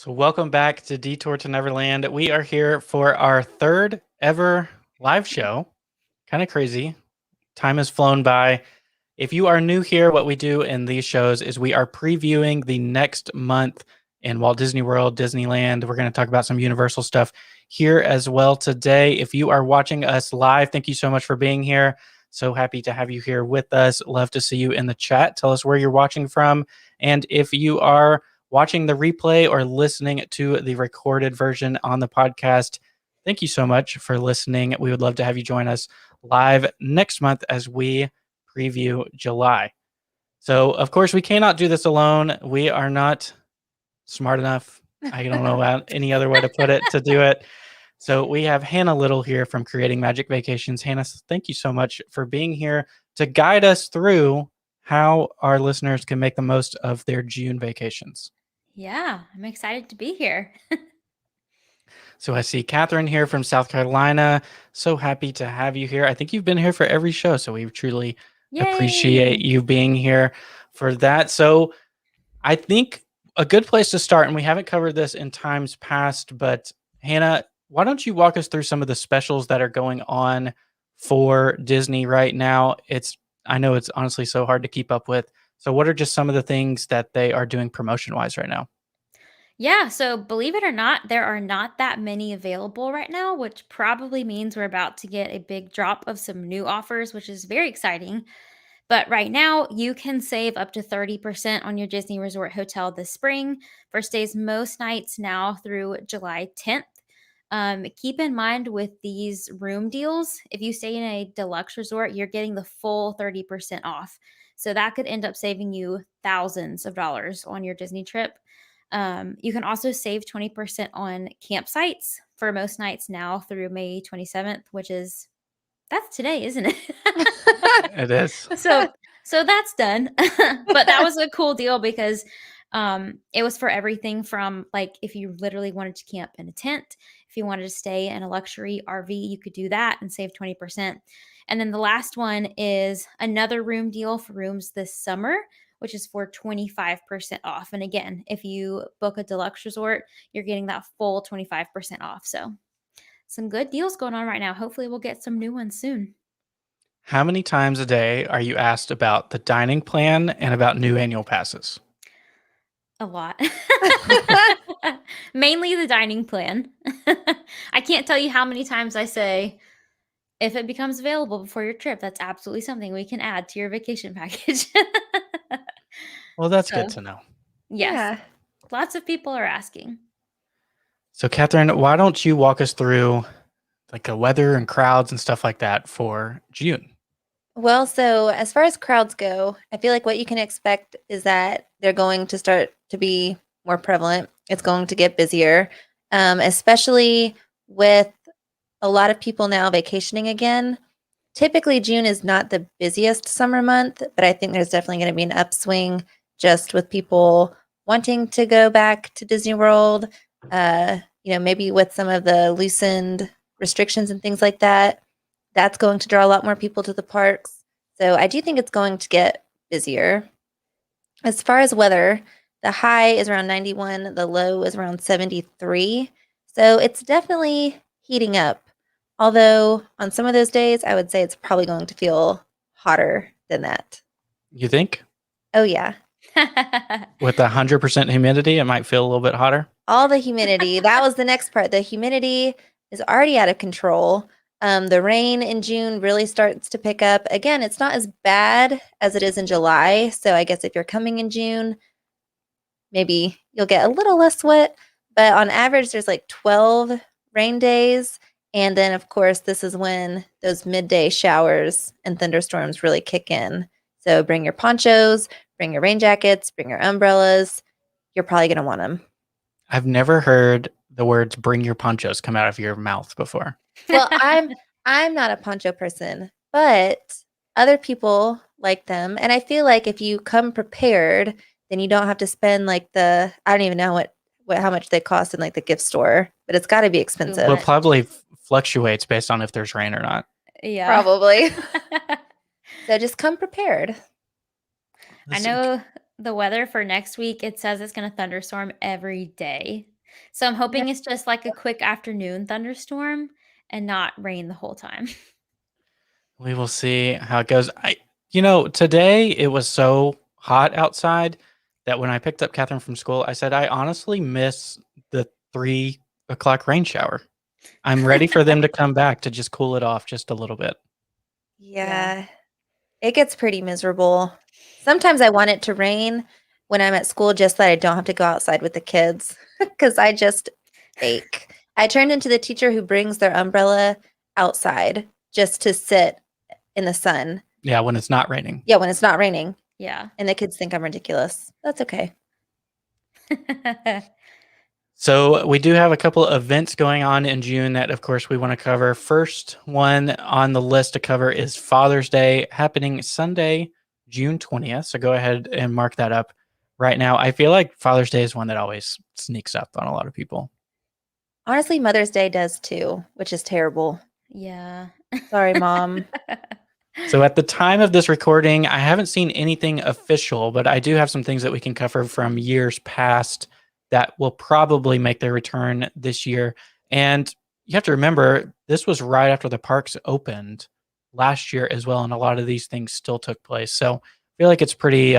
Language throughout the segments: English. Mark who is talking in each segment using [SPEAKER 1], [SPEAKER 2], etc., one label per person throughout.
[SPEAKER 1] So, welcome back to Detour to Neverland. We are here for our third ever live show. Kind of crazy. Time has flown by. If you are new here, what we do in these shows is we are previewing the next month in Walt Disney World, Disneyland. We're going to talk about some Universal stuff here as well today. If you are watching us live, thank you so much for being here. So happy to have you here with us. Love to see you in the chat. Tell us where you're watching from. And if you are watching the replay or listening to the recorded version on the podcast, thank you so much for listening. We would love to have you join us live next month as we preview July. So, of course, we cannot do this alone. We are not smart enough. I don't know any other way to put it to do it. So we have Hannah Little here from Creating Magic Vacations. Hannah, thank you so much for being here to guide us through how our listeners can make the most of their June vacations.
[SPEAKER 2] Yeah, I'm excited to be here.
[SPEAKER 1] So I see Catherine here from South Carolina. So happy to have you here. I think you've been here for every show, so we truly appreciate you being here for that. So I think a good place to start, and we haven't covered this in times past, but Hannah, why don't you walk us through some of the specials that are going on for Disney right now? I know it's honestly so hard to keep up with. So what are just some of the things that they are doing promotion-wise right now?
[SPEAKER 2] Yeah, so believe it or not, there are not that many available right now, which probably means we're about to get a big drop of some new offers, which is very exciting. But right now, you can save up to 30% on your Disney Resort hotel this spring for stays most nights now through July 10th. Keep in mind with these room deals, if you stay in a deluxe resort, you're getting the full 30% off. So that could end up saving you thousands of dollars on your Disney trip. You can also save 20% on campsites for most nights now through May 27th, that's today, isn't it?
[SPEAKER 1] It is.
[SPEAKER 2] So that's done. But that was a cool deal because it was for everything from like if you literally wanted to camp in a tent, if you wanted to stay in a luxury RV, you could do that and save 20%. And then the last one is another room deal for rooms this summer, which is for 25% off. And again, if you book a deluxe resort, you're getting that full 25% off. So some good deals going on right now. Hopefully we'll get some new ones soon.
[SPEAKER 1] How many times a day are you asked about the dining plan and about new annual passes?
[SPEAKER 2] A lot. Mainly the dining plan. I can't tell you how many times I say, if it becomes available before your trip, that's absolutely something we can add to your vacation package.
[SPEAKER 1] Well, that's
[SPEAKER 2] So,
[SPEAKER 1] good to know.
[SPEAKER 2] yes,
[SPEAKER 3] Yeah.
[SPEAKER 2] lots of people are asking.
[SPEAKER 1] So, Catherine, why don't you walk us through like the weather and crowds and stuff like that for June?
[SPEAKER 3] Well, so as far as crowds go, I feel like what you can expect is that they're going to start to be more prevalent. It's going to get busier, especially with a lot of people now vacationing again. Typically, June is not the busiest summer month, but I think there's definitely going to be an upswing just with people wanting to go back to Disney World. Maybe with some of the loosened restrictions and things like that, that's going to draw a lot more people to the parks. So I do think it's going to get busier. As far as weather, the high is around 91, the low is around 73. So it's definitely heating up. Although on some of those days, I would say it's probably going to feel hotter than that.
[SPEAKER 1] You think?
[SPEAKER 3] Oh, yeah.
[SPEAKER 1] With 100% humidity, it might feel a little bit hotter.
[SPEAKER 3] All the humidity. That was the next part. The humidity is already out of control. The rain in June really starts to pick up. Again, it's not as bad as it is in July. So I guess if you're coming in June, maybe you'll get a little less wet. But on average, there's like 12 rain days. And then, of course, this is when those midday showers and thunderstorms really kick in. So bring your ponchos, bring your rain jackets, bring your umbrellas. You're probably going to want them.
[SPEAKER 1] I've never heard the words "bring your ponchos" come out of your mouth before.
[SPEAKER 3] Well, I'm not a poncho person, but other people like them. And I feel like if you come prepared, then you don't have to spend like I don't even know how much they cost in like the gift store, but it's got to be expensive.
[SPEAKER 1] Well, it probably fluctuates based on if there's rain or not.
[SPEAKER 2] Yeah.
[SPEAKER 3] Probably. So just come prepared.
[SPEAKER 2] I know the weather for next week, it says it's gonna thunderstorm every day. So I'm hoping it's just like a quick afternoon thunderstorm and not rain the whole time.
[SPEAKER 1] We will see how it goes. Today it was so hot outside that when I picked up Catherine from school, I said, I honestly miss the 3 o'clock rain shower. I'm ready for them to come back to just cool it off just a little bit.
[SPEAKER 3] Yeah. It gets pretty miserable. Sometimes I want it to rain when I'm at school just that I don't have to go outside with the kids because I just ache. I turned into the teacher who brings their umbrella outside just to sit in the sun.
[SPEAKER 1] Yeah, when it's not raining.
[SPEAKER 3] Yeah, when it's not raining.
[SPEAKER 2] Yeah.
[SPEAKER 3] And the kids think I'm ridiculous. That's okay.
[SPEAKER 1] So we do have a couple of events going on in June that, of course, we want to cover. First one on the list to cover is Father's Day, happening Sunday, June 20th. So go ahead and mark that up right now. I feel like Father's Day is one that always sneaks up on a lot of people.
[SPEAKER 3] Honestly, Mother's Day does too, which is terrible.
[SPEAKER 2] Yeah.
[SPEAKER 3] Sorry, Mom.
[SPEAKER 1] So at the time of this recording, I haven't seen anything official, but I do have some things that we can cover from years past that will probably make their return this year. And you have to remember, this was right after the parks opened last year as well, and a lot of these things still took place. So I feel like it's pretty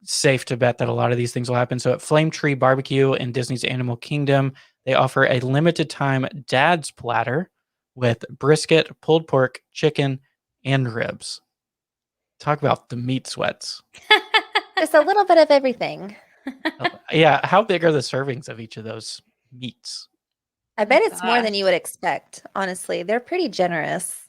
[SPEAKER 1] safe to bet that a lot of these things will happen. So at Flame Tree Barbecue in Disney's Animal Kingdom, they offer a limited time dad's platter with brisket, pulled pork, chicken, and ribs. Talk about the meat sweats.
[SPEAKER 3] Just a little bit of everything.
[SPEAKER 1] Yeah, how big are the servings of each of those meats?
[SPEAKER 3] I bet
[SPEAKER 2] Oh,
[SPEAKER 3] it's more than
[SPEAKER 2] gosh.
[SPEAKER 3] you would expect, honestly. They're pretty generous.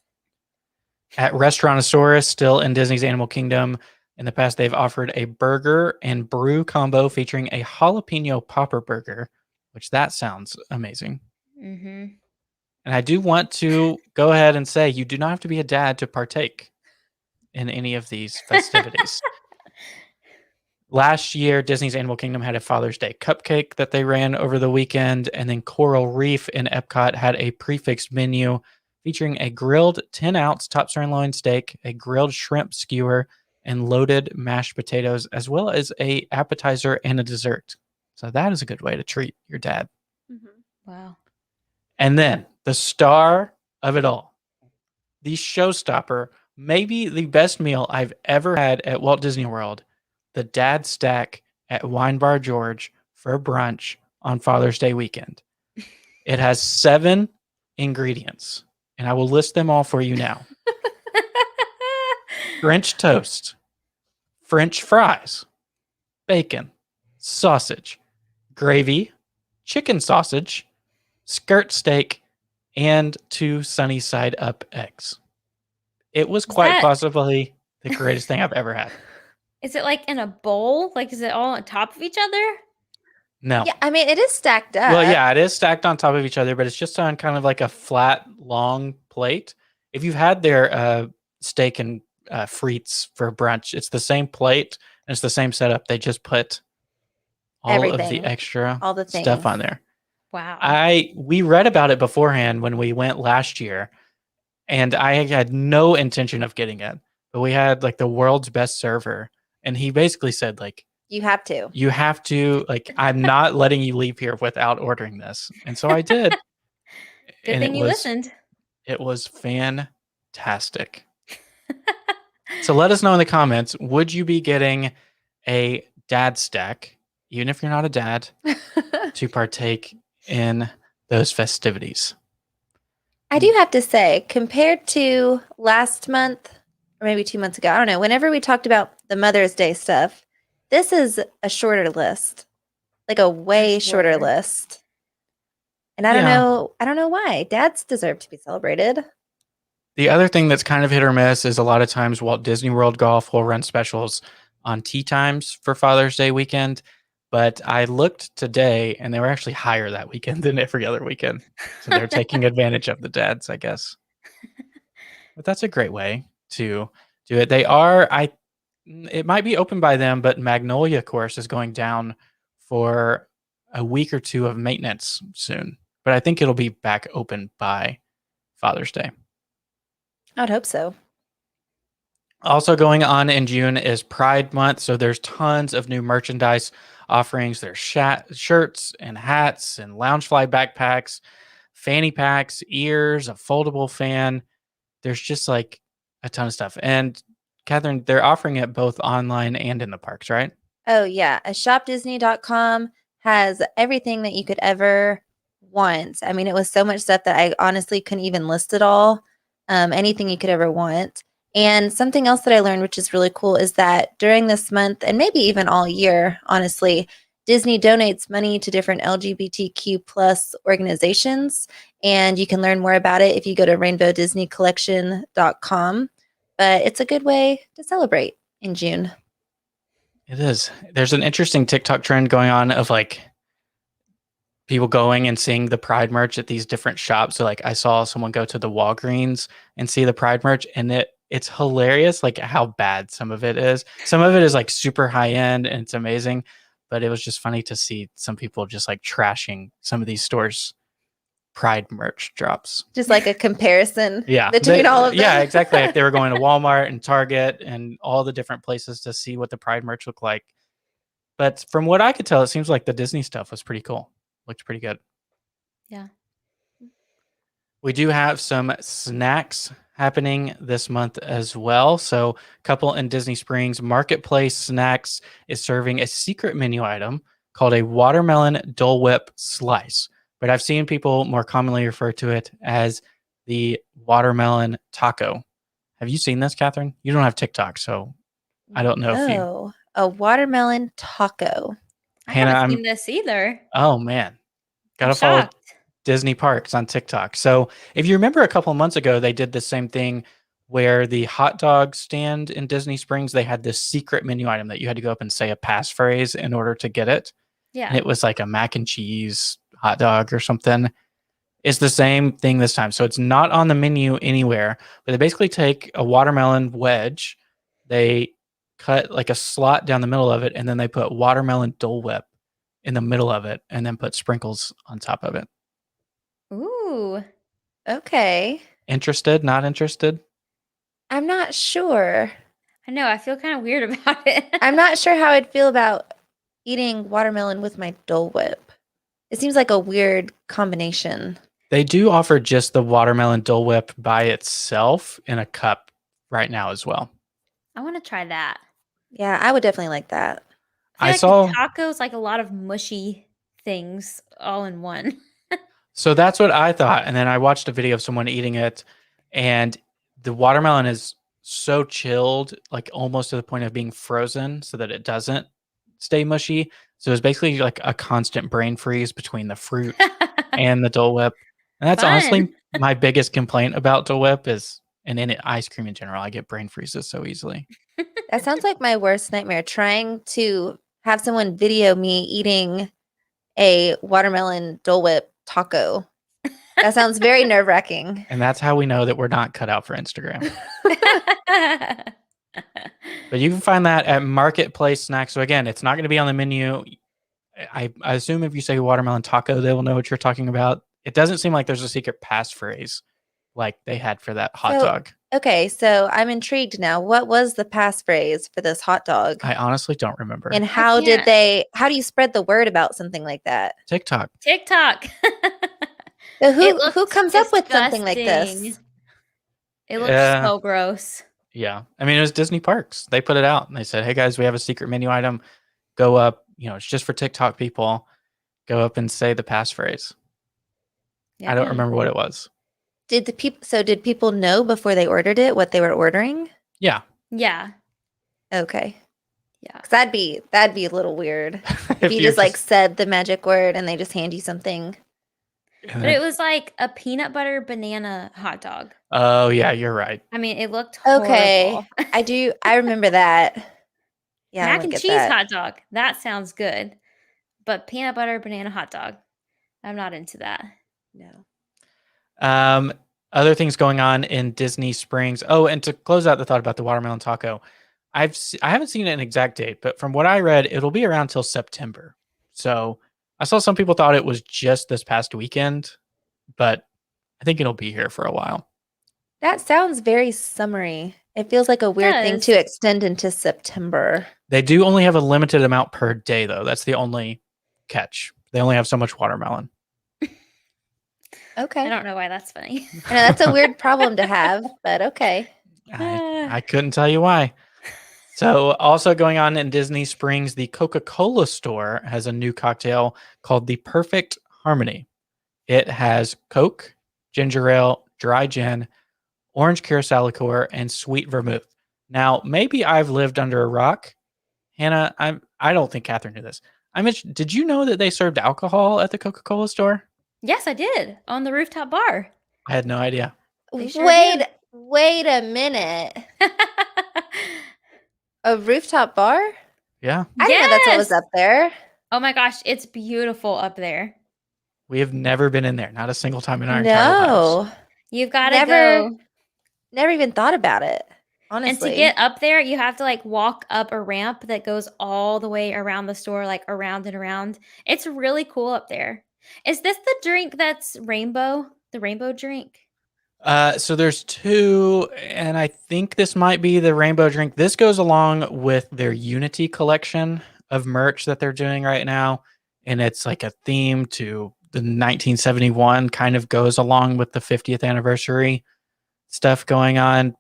[SPEAKER 1] At Restaurantosaurus, still in Disney's Animal Kingdom, in the past they've offered a burger and brew combo featuring a jalapeno popper burger, which that sounds amazing.
[SPEAKER 2] Mm-hmm.
[SPEAKER 1] And I do want to go ahead and say you do not have to be a dad to partake in any of these festivities. Last year, Disney's Animal Kingdom had a Father's Day cupcake that they ran over the weekend, and then Coral Reef in Epcot had a prefixed menu featuring a grilled 10-ounce top sirloin steak, a grilled shrimp skewer, and loaded mashed potatoes, as well as a appetizer and a dessert. So that is a good way to treat your dad.
[SPEAKER 2] Wow.
[SPEAKER 1] And then the star of it all, the showstopper, maybe the best meal I've ever had at Walt Disney World, the Dad Stack at Wine Bar George for brunch on Father's Day weekend. It has 7 ingredients, and I will list them all for you now. French toast, French fries, bacon, sausage, gravy, chicken sausage, skirt steak, and 2 sunny side up eggs. It was quite possibly the greatest thing I've ever had.
[SPEAKER 2] Is it like in a bowl? Like, is it all on top of each other?
[SPEAKER 1] No.
[SPEAKER 3] Yeah, I mean, it is stacked up.
[SPEAKER 1] Well, yeah, it is stacked on top of each other, but it's just on kind of like a flat, long plate. If you've had their steak and frites for brunch, it's the same plate and it's the same setup. They just put all of
[SPEAKER 3] Everything.
[SPEAKER 1] the extra
[SPEAKER 3] All the
[SPEAKER 1] stuff
[SPEAKER 3] things.
[SPEAKER 1] on there.
[SPEAKER 2] Wow.
[SPEAKER 1] We read about it beforehand when we went last year, and I had no intention of getting it, but we had like the world's best server, and he basically said like,
[SPEAKER 3] You have to.
[SPEAKER 1] you have to, like, I'm not letting you leave here without ordering this. And so I did.
[SPEAKER 2] Good
[SPEAKER 1] And
[SPEAKER 2] thing you listened.
[SPEAKER 1] it was fantastic. So let us know in the comments, would you be getting a dad stack, even if you're not a dad, to partake in those festivities?
[SPEAKER 3] I do have to say, compared to last month, or maybe 2 months ago, I don't know, whenever we talked about the Mother's Day stuff, this is a shorter list, like a way shorter
[SPEAKER 2] sure.
[SPEAKER 3] list. And I don't know why. Dads deserve to be celebrated.
[SPEAKER 1] The other thing that's kind of hit or miss is a lot of times Walt Disney World Golf will run specials on tea times for Father's Day weekend. But I looked today and they were actually higher that weekend than every other weekend. So they're taking advantage of the dads, I guess. But that's a great way to do it. It might be open by them, but Magnolia course is going down for a week or 2 of maintenance soon. But I think it'll be back open by Father's Day.
[SPEAKER 3] I would hope so.
[SPEAKER 1] Also going on in June is Pride Month, so there's tons of new merchandise offerings. There's shirts and hats and Loungefly backpacks, fanny packs, ears, a foldable fan. There's just like a ton of stuff. And Catherine, they're offering it both online and in the parks, right?
[SPEAKER 3] Oh, yeah. Shopdisney.com has everything that you could ever want. I mean, it was so much stuff that I honestly couldn't even list it all. Anything you could ever want. And something else that I learned, which is really cool, is that during this month, and maybe even all year, honestly, Disney donates money to different LGBTQ plus organizations. And you can learn more about it if you go to rainbowdisneycollection.com. But it's a good way to celebrate in June.
[SPEAKER 1] It is. There's an interesting TikTok trend going on of like people going and seeing the Pride merch at these different shops. So like I saw someone go to the Walgreens and see the Pride merch, and it's hilarious like how bad some of it is. Some of it is like super high end and it's amazing, but it was just funny to see some people just like trashing some of these stores' Pride merch drops.
[SPEAKER 3] Just like a comparison
[SPEAKER 1] Yeah,
[SPEAKER 3] between all of them.
[SPEAKER 1] Yeah, exactly. Like they were going to Walmart and Target and all the different places to see what the Pride merch looked like. But from what I could tell, it seems like the Disney stuff was pretty cool. Looked pretty good.
[SPEAKER 2] Yeah.
[SPEAKER 1] We do have some snacks happening this month as well. So, a couple in Disney Springs, Marketplace Snacks is serving a secret menu item called a watermelon Dole Whip slice. But I've seen people more commonly refer to it as the watermelon taco. Have you seen this, Catherine? You don't have TikTok, so I don't know if you.
[SPEAKER 3] Oh, a watermelon taco.
[SPEAKER 2] I
[SPEAKER 1] Hannah,
[SPEAKER 2] haven't seen this either.
[SPEAKER 1] Oh man,
[SPEAKER 2] I'm
[SPEAKER 1] gotta follow
[SPEAKER 2] shocked.
[SPEAKER 1] Disney Parks on TikTok. So if you remember a couple of months ago, they did the same thing where the hot dog stand in Disney Springs, they had this secret menu item that you had to go up and say a passphrase in order to get it. And
[SPEAKER 2] Yeah.
[SPEAKER 1] it was like a mac and cheese hot dog or something. It's the same thing this time. So it's not on the menu anywhere, but they basically take a watermelon wedge, they cut like a slot down the middle of it, and then they put watermelon Dole Whip in the middle of it, and then put sprinkles on top of it.
[SPEAKER 2] Ooh.
[SPEAKER 3] Okay.
[SPEAKER 1] Interested? Not interested?
[SPEAKER 3] I'm not sure.
[SPEAKER 2] I know. I feel kind of weird about it.
[SPEAKER 3] I'm not sure how I'd feel about eating watermelon with my Dole Whip. It seems like a weird combination.
[SPEAKER 1] They do offer just the watermelon Dole Whip by itself in a cup right now as well.
[SPEAKER 2] I want to try that.
[SPEAKER 3] Yeah, I would definitely like that.
[SPEAKER 2] I
[SPEAKER 1] I
[SPEAKER 2] feel
[SPEAKER 1] saw.
[SPEAKER 2] like the tacos like a lot of mushy things all in one.
[SPEAKER 1] So that's what I thought. And then I watched a video of someone eating it, and the watermelon is so chilled, like almost to the point of being frozen so that it doesn't stay mushy. So it's basically like a constant brain freeze between the fruit and the Dole Whip. And that's honestly
[SPEAKER 2] Fun.
[SPEAKER 1] my biggest complaint about Dole Whip is, and in ice cream in general, I get brain freezes so easily.
[SPEAKER 3] That sounds like my worst nightmare, trying to have someone video me eating a watermelon Dole Whip taco. That sounds very nerve-wracking.
[SPEAKER 1] And that's how we know that we're not cut out for Instagram. But you can find that at Marketplace Snacks. So again, it's not going to be on the menu. I assume if you say watermelon taco, they will know what you're talking about. It doesn't seem like there's a secret passphrase like they had for that hot dog.
[SPEAKER 3] Okay, so I'm intrigued now. What was the passphrase for this hot dog?
[SPEAKER 1] I honestly don't remember.
[SPEAKER 3] And how do you spread the word about something like that?
[SPEAKER 1] TikTok.
[SPEAKER 3] So who comes up with something like this?
[SPEAKER 2] It looks so gross.
[SPEAKER 1] Yeah. I mean, it was Disney Parks. They put it out and they said, hey guys, we have a secret menu item. Go up, it's just for TikTok people. Go up and say the passphrase. Yeah. I don't remember what it was.
[SPEAKER 3] Did people know before they ordered it what they were ordering?
[SPEAKER 1] Yeah.
[SPEAKER 2] Yeah.
[SPEAKER 3] Okay.
[SPEAKER 2] Yeah.
[SPEAKER 3] 'Cause that'd be a little weird if you just like said the magic word and they just hand you something.
[SPEAKER 2] But it was like a peanut butter banana hot dog.
[SPEAKER 1] Oh yeah, you're right.
[SPEAKER 2] I mean, it looked horrible.
[SPEAKER 3] I remember that. Yeah.
[SPEAKER 2] Mac and cheese hot dog. That sounds good. But peanut butter banana hot dog. I'm not into that.
[SPEAKER 3] No.
[SPEAKER 1] Other things going on in Disney Springs. Oh, and to close out the thought about the watermelon taco, I haven't seen an exact date, but from what I read, it'll be around till September. So I saw some people thought it was just this past weekend, but I think it'll be here for a while.
[SPEAKER 3] That sounds very summery. It feels like a weird thing
[SPEAKER 2] does.
[SPEAKER 3] to extend into September.
[SPEAKER 1] They do only have a limited amount per day, though. That's the only catch. They only have so much watermelon.
[SPEAKER 3] Okay.
[SPEAKER 2] I don't know why that's funny.
[SPEAKER 3] I know that's a weird problem to have, but okay.
[SPEAKER 1] I couldn't tell you why. So, also going on in Disney Springs, the Coca-Cola store has a new cocktail called the Perfect Harmony. It has Coke, ginger ale, dry gin, orange curacao liqueur, and sweet vermouth. Now, maybe I've lived under a rock. Hannah, I don't think Catherine knew this. Did you know that they served alcohol at the Coca-Cola store?
[SPEAKER 2] Yes, I did on the rooftop bar.
[SPEAKER 1] I had no idea.
[SPEAKER 2] They sure
[SPEAKER 3] Wait a minute. A rooftop bar?
[SPEAKER 1] Yeah.
[SPEAKER 3] I didn't know that's what was
[SPEAKER 2] Yes!
[SPEAKER 3] up there.
[SPEAKER 2] Oh my gosh, it's beautiful up there.
[SPEAKER 1] We have never been in there, not a single time in our entire lives.
[SPEAKER 3] No.
[SPEAKER 2] You've got to
[SPEAKER 3] Never-
[SPEAKER 2] go.
[SPEAKER 3] Never even thought about it.
[SPEAKER 2] And
[SPEAKER 3] Honestly.
[SPEAKER 2] to get up there, you have to like walk up a ramp that goes all the way around the store, like around and around. It's really cool up there. Is this the drink that's rainbow? The rainbow drink?
[SPEAKER 1] So there's two, and I think this might be the rainbow drink. This goes along with their Unity collection of merch that they're doing right now, and it's like a theme to the 1971, kind of goes along with the 50th anniversary stuff going on.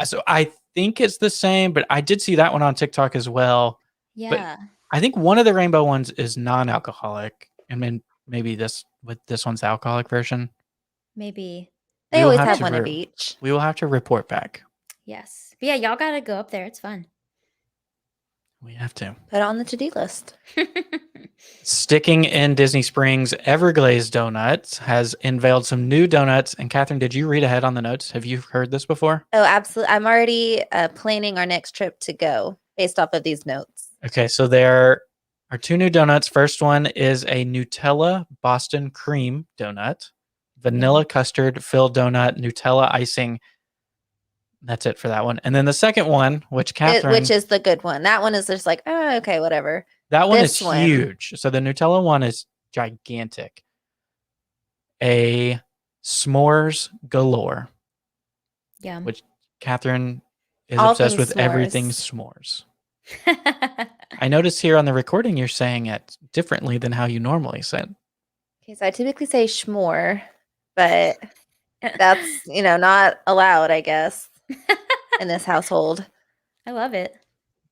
[SPEAKER 1] So I think it's the same, but I did see that one on TikTok as well.
[SPEAKER 2] Yeah.
[SPEAKER 1] I think one of the rainbow ones is non-alcoholic, and then maybe this one's the alcoholic version.
[SPEAKER 2] Maybe.
[SPEAKER 3] They
[SPEAKER 1] We will
[SPEAKER 3] always
[SPEAKER 1] have
[SPEAKER 3] have
[SPEAKER 1] to
[SPEAKER 3] one of each.
[SPEAKER 1] We will have to report back.
[SPEAKER 2] Yes. But yeah, y'all got to go up there. It's fun.
[SPEAKER 1] We have to.
[SPEAKER 3] Put it on the to-do list.
[SPEAKER 1] Sticking in Disney Springs, Everglades Donuts has unveiled some new donuts. And Catherine, did you read ahead on the notes? Have you heard this before?
[SPEAKER 3] Oh, absolutely. I'm already planning our next trip to go based off of these notes.
[SPEAKER 1] Okay, so there are two new donuts. First one is a Nutella Boston cream donut, vanilla custard filled donut, Nutella icing. That's it for that one. And then the second one, which Catherine,
[SPEAKER 3] Which is the good one. That one is just like, oh, okay, whatever.
[SPEAKER 1] that one
[SPEAKER 3] this
[SPEAKER 1] is
[SPEAKER 3] one-
[SPEAKER 1] huge. So the Nutella one is gigantic. A s'mores galore.
[SPEAKER 2] Yeah.
[SPEAKER 1] Which Catherine is
[SPEAKER 3] All
[SPEAKER 1] obsessed
[SPEAKER 3] things
[SPEAKER 1] with everything
[SPEAKER 3] s'mores.
[SPEAKER 1] s'mores. I noticed here on the recording you're saying it differently than how you normally say it.
[SPEAKER 3] Okay, so I typically say schmore, but that's, not allowed, I guess, in this household.
[SPEAKER 2] I love it.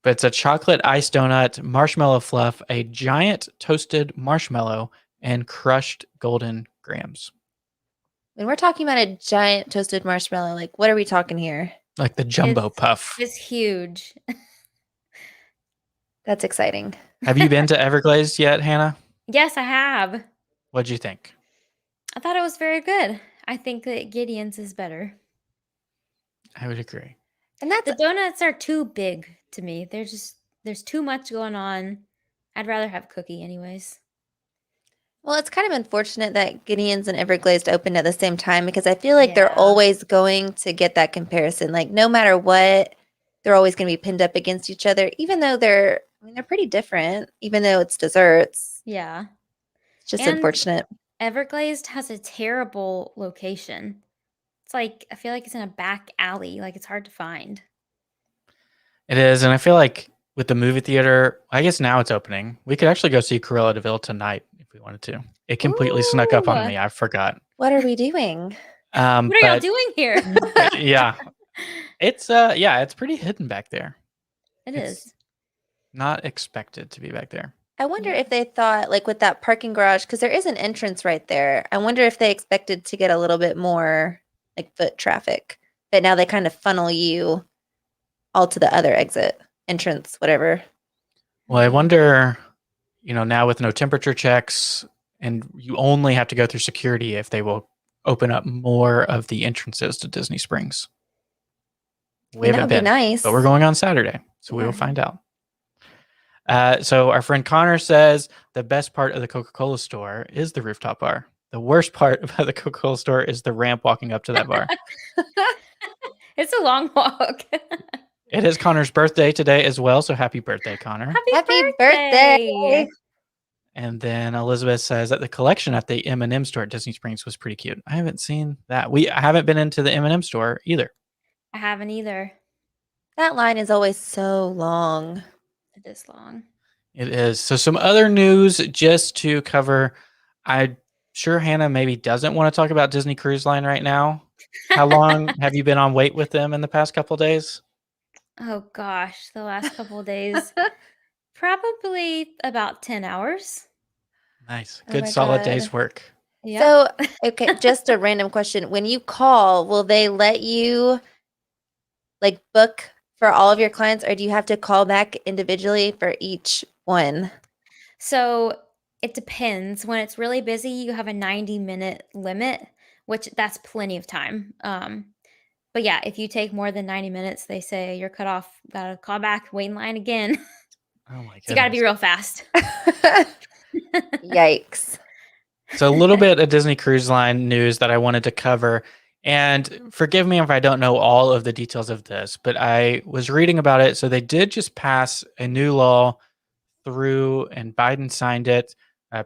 [SPEAKER 1] But it's a chocolate ice donut, marshmallow fluff, a giant toasted marshmallow, and crushed golden grams.
[SPEAKER 3] When we're talking about a giant toasted marshmallow, like what are we talking here?
[SPEAKER 1] Like the jumbo puff.
[SPEAKER 2] It's huge.
[SPEAKER 3] That's exciting.
[SPEAKER 1] Have you been to Everglades yet, Hannah?
[SPEAKER 2] Yes, I have.
[SPEAKER 1] What'd you think?
[SPEAKER 2] I thought it was very good. I think that Gideon's is better.
[SPEAKER 1] I would agree.
[SPEAKER 3] And that's
[SPEAKER 2] The donuts are too big to me. There's too much going on. I'd rather have cookie anyways.
[SPEAKER 3] well, it's kind of unfortunate that Gideon's and Everglades opened at the same time because I feel like they're
[SPEAKER 2] Yeah.
[SPEAKER 3] always going to get that comparison. Like no matter what, they're always going to be pinned up against each other, even though they're pretty different, even though it's desserts.
[SPEAKER 2] Yeah.
[SPEAKER 3] It's just
[SPEAKER 2] And-
[SPEAKER 3] unfortunate.
[SPEAKER 2] Everglades has a terrible location. It's like I feel like it's in a back alley. Like it's hard to find.
[SPEAKER 1] It is, and I feel like with the movie theater, I guess now it's opening. We could actually go see Cruella de Vil tonight if we wanted to. It completely snuck up on
[SPEAKER 2] Ooh.
[SPEAKER 1] me. I forgot.
[SPEAKER 3] What are we doing?
[SPEAKER 2] What are y'all doing here?
[SPEAKER 1] Yeah, it's pretty hidden back there.
[SPEAKER 2] It
[SPEAKER 1] It's-
[SPEAKER 2] is.
[SPEAKER 1] Not expected to be back there.
[SPEAKER 3] I wonder
[SPEAKER 2] Yeah.
[SPEAKER 3] if they thought, like with that parking garage, because there is an entrance right there. I wonder if they expected to get a little bit more like foot traffic, but now they kind of funnel you all to the other exit, entrance, whatever.
[SPEAKER 1] Well, I wonder, now with no temperature checks, and you only have to go through security if they will open up more of the entrances to Disney Springs. We
[SPEAKER 3] That
[SPEAKER 1] haven't
[SPEAKER 3] would be
[SPEAKER 1] been,
[SPEAKER 3] nice.
[SPEAKER 1] but we're going on Saturday, so we will
[SPEAKER 2] Yeah.
[SPEAKER 1] find out. So our friend Connor says the best part of the Coca-Cola store is the rooftop bar. The worst part about the Coca-Cola store is the ramp walking up to that bar.
[SPEAKER 2] It's a long walk.
[SPEAKER 1] It is Connor's birthday today as well, so happy birthday, Connor.
[SPEAKER 3] Happy birthday!
[SPEAKER 1] And then Elizabeth says that the collection at the M&M store at Disney Springs was pretty cute. I haven't seen that. I haven't been into the M&M store either.
[SPEAKER 2] I haven't either.
[SPEAKER 3] That line is always so long.
[SPEAKER 2] It is long.
[SPEAKER 1] It is. So some other news just to cover. I'm sure Hannah maybe doesn't want to talk about Disney Cruise Line right now. How long have you been on wait with them in the past couple days?
[SPEAKER 2] Oh gosh, the last couple of days, probably about 10 hours.
[SPEAKER 1] Nice.
[SPEAKER 3] Oh
[SPEAKER 1] Good
[SPEAKER 3] my
[SPEAKER 1] solid
[SPEAKER 3] God.
[SPEAKER 1] day's work.
[SPEAKER 2] Yep.
[SPEAKER 3] So, okay, just a random question. When you call, will they let you like book for all of your clients, or do you have to call back individually for each one?
[SPEAKER 2] So it depends. When it's really busy, you have a 90-minute limit, which that's plenty of time. But yeah, if you take more than 90 minutes, they say you're cut off. Gotta call back, wait in line again.
[SPEAKER 1] Oh my
[SPEAKER 2] So you gotta be
[SPEAKER 1] goodness.
[SPEAKER 2] real fast.
[SPEAKER 3] Yikes.
[SPEAKER 1] So a little bit of Disney Cruise Line news that I wanted to cover. And forgive me if I don't know all of the details of this, but I was reading about it. So they did just pass a new law through, and Biden signed it.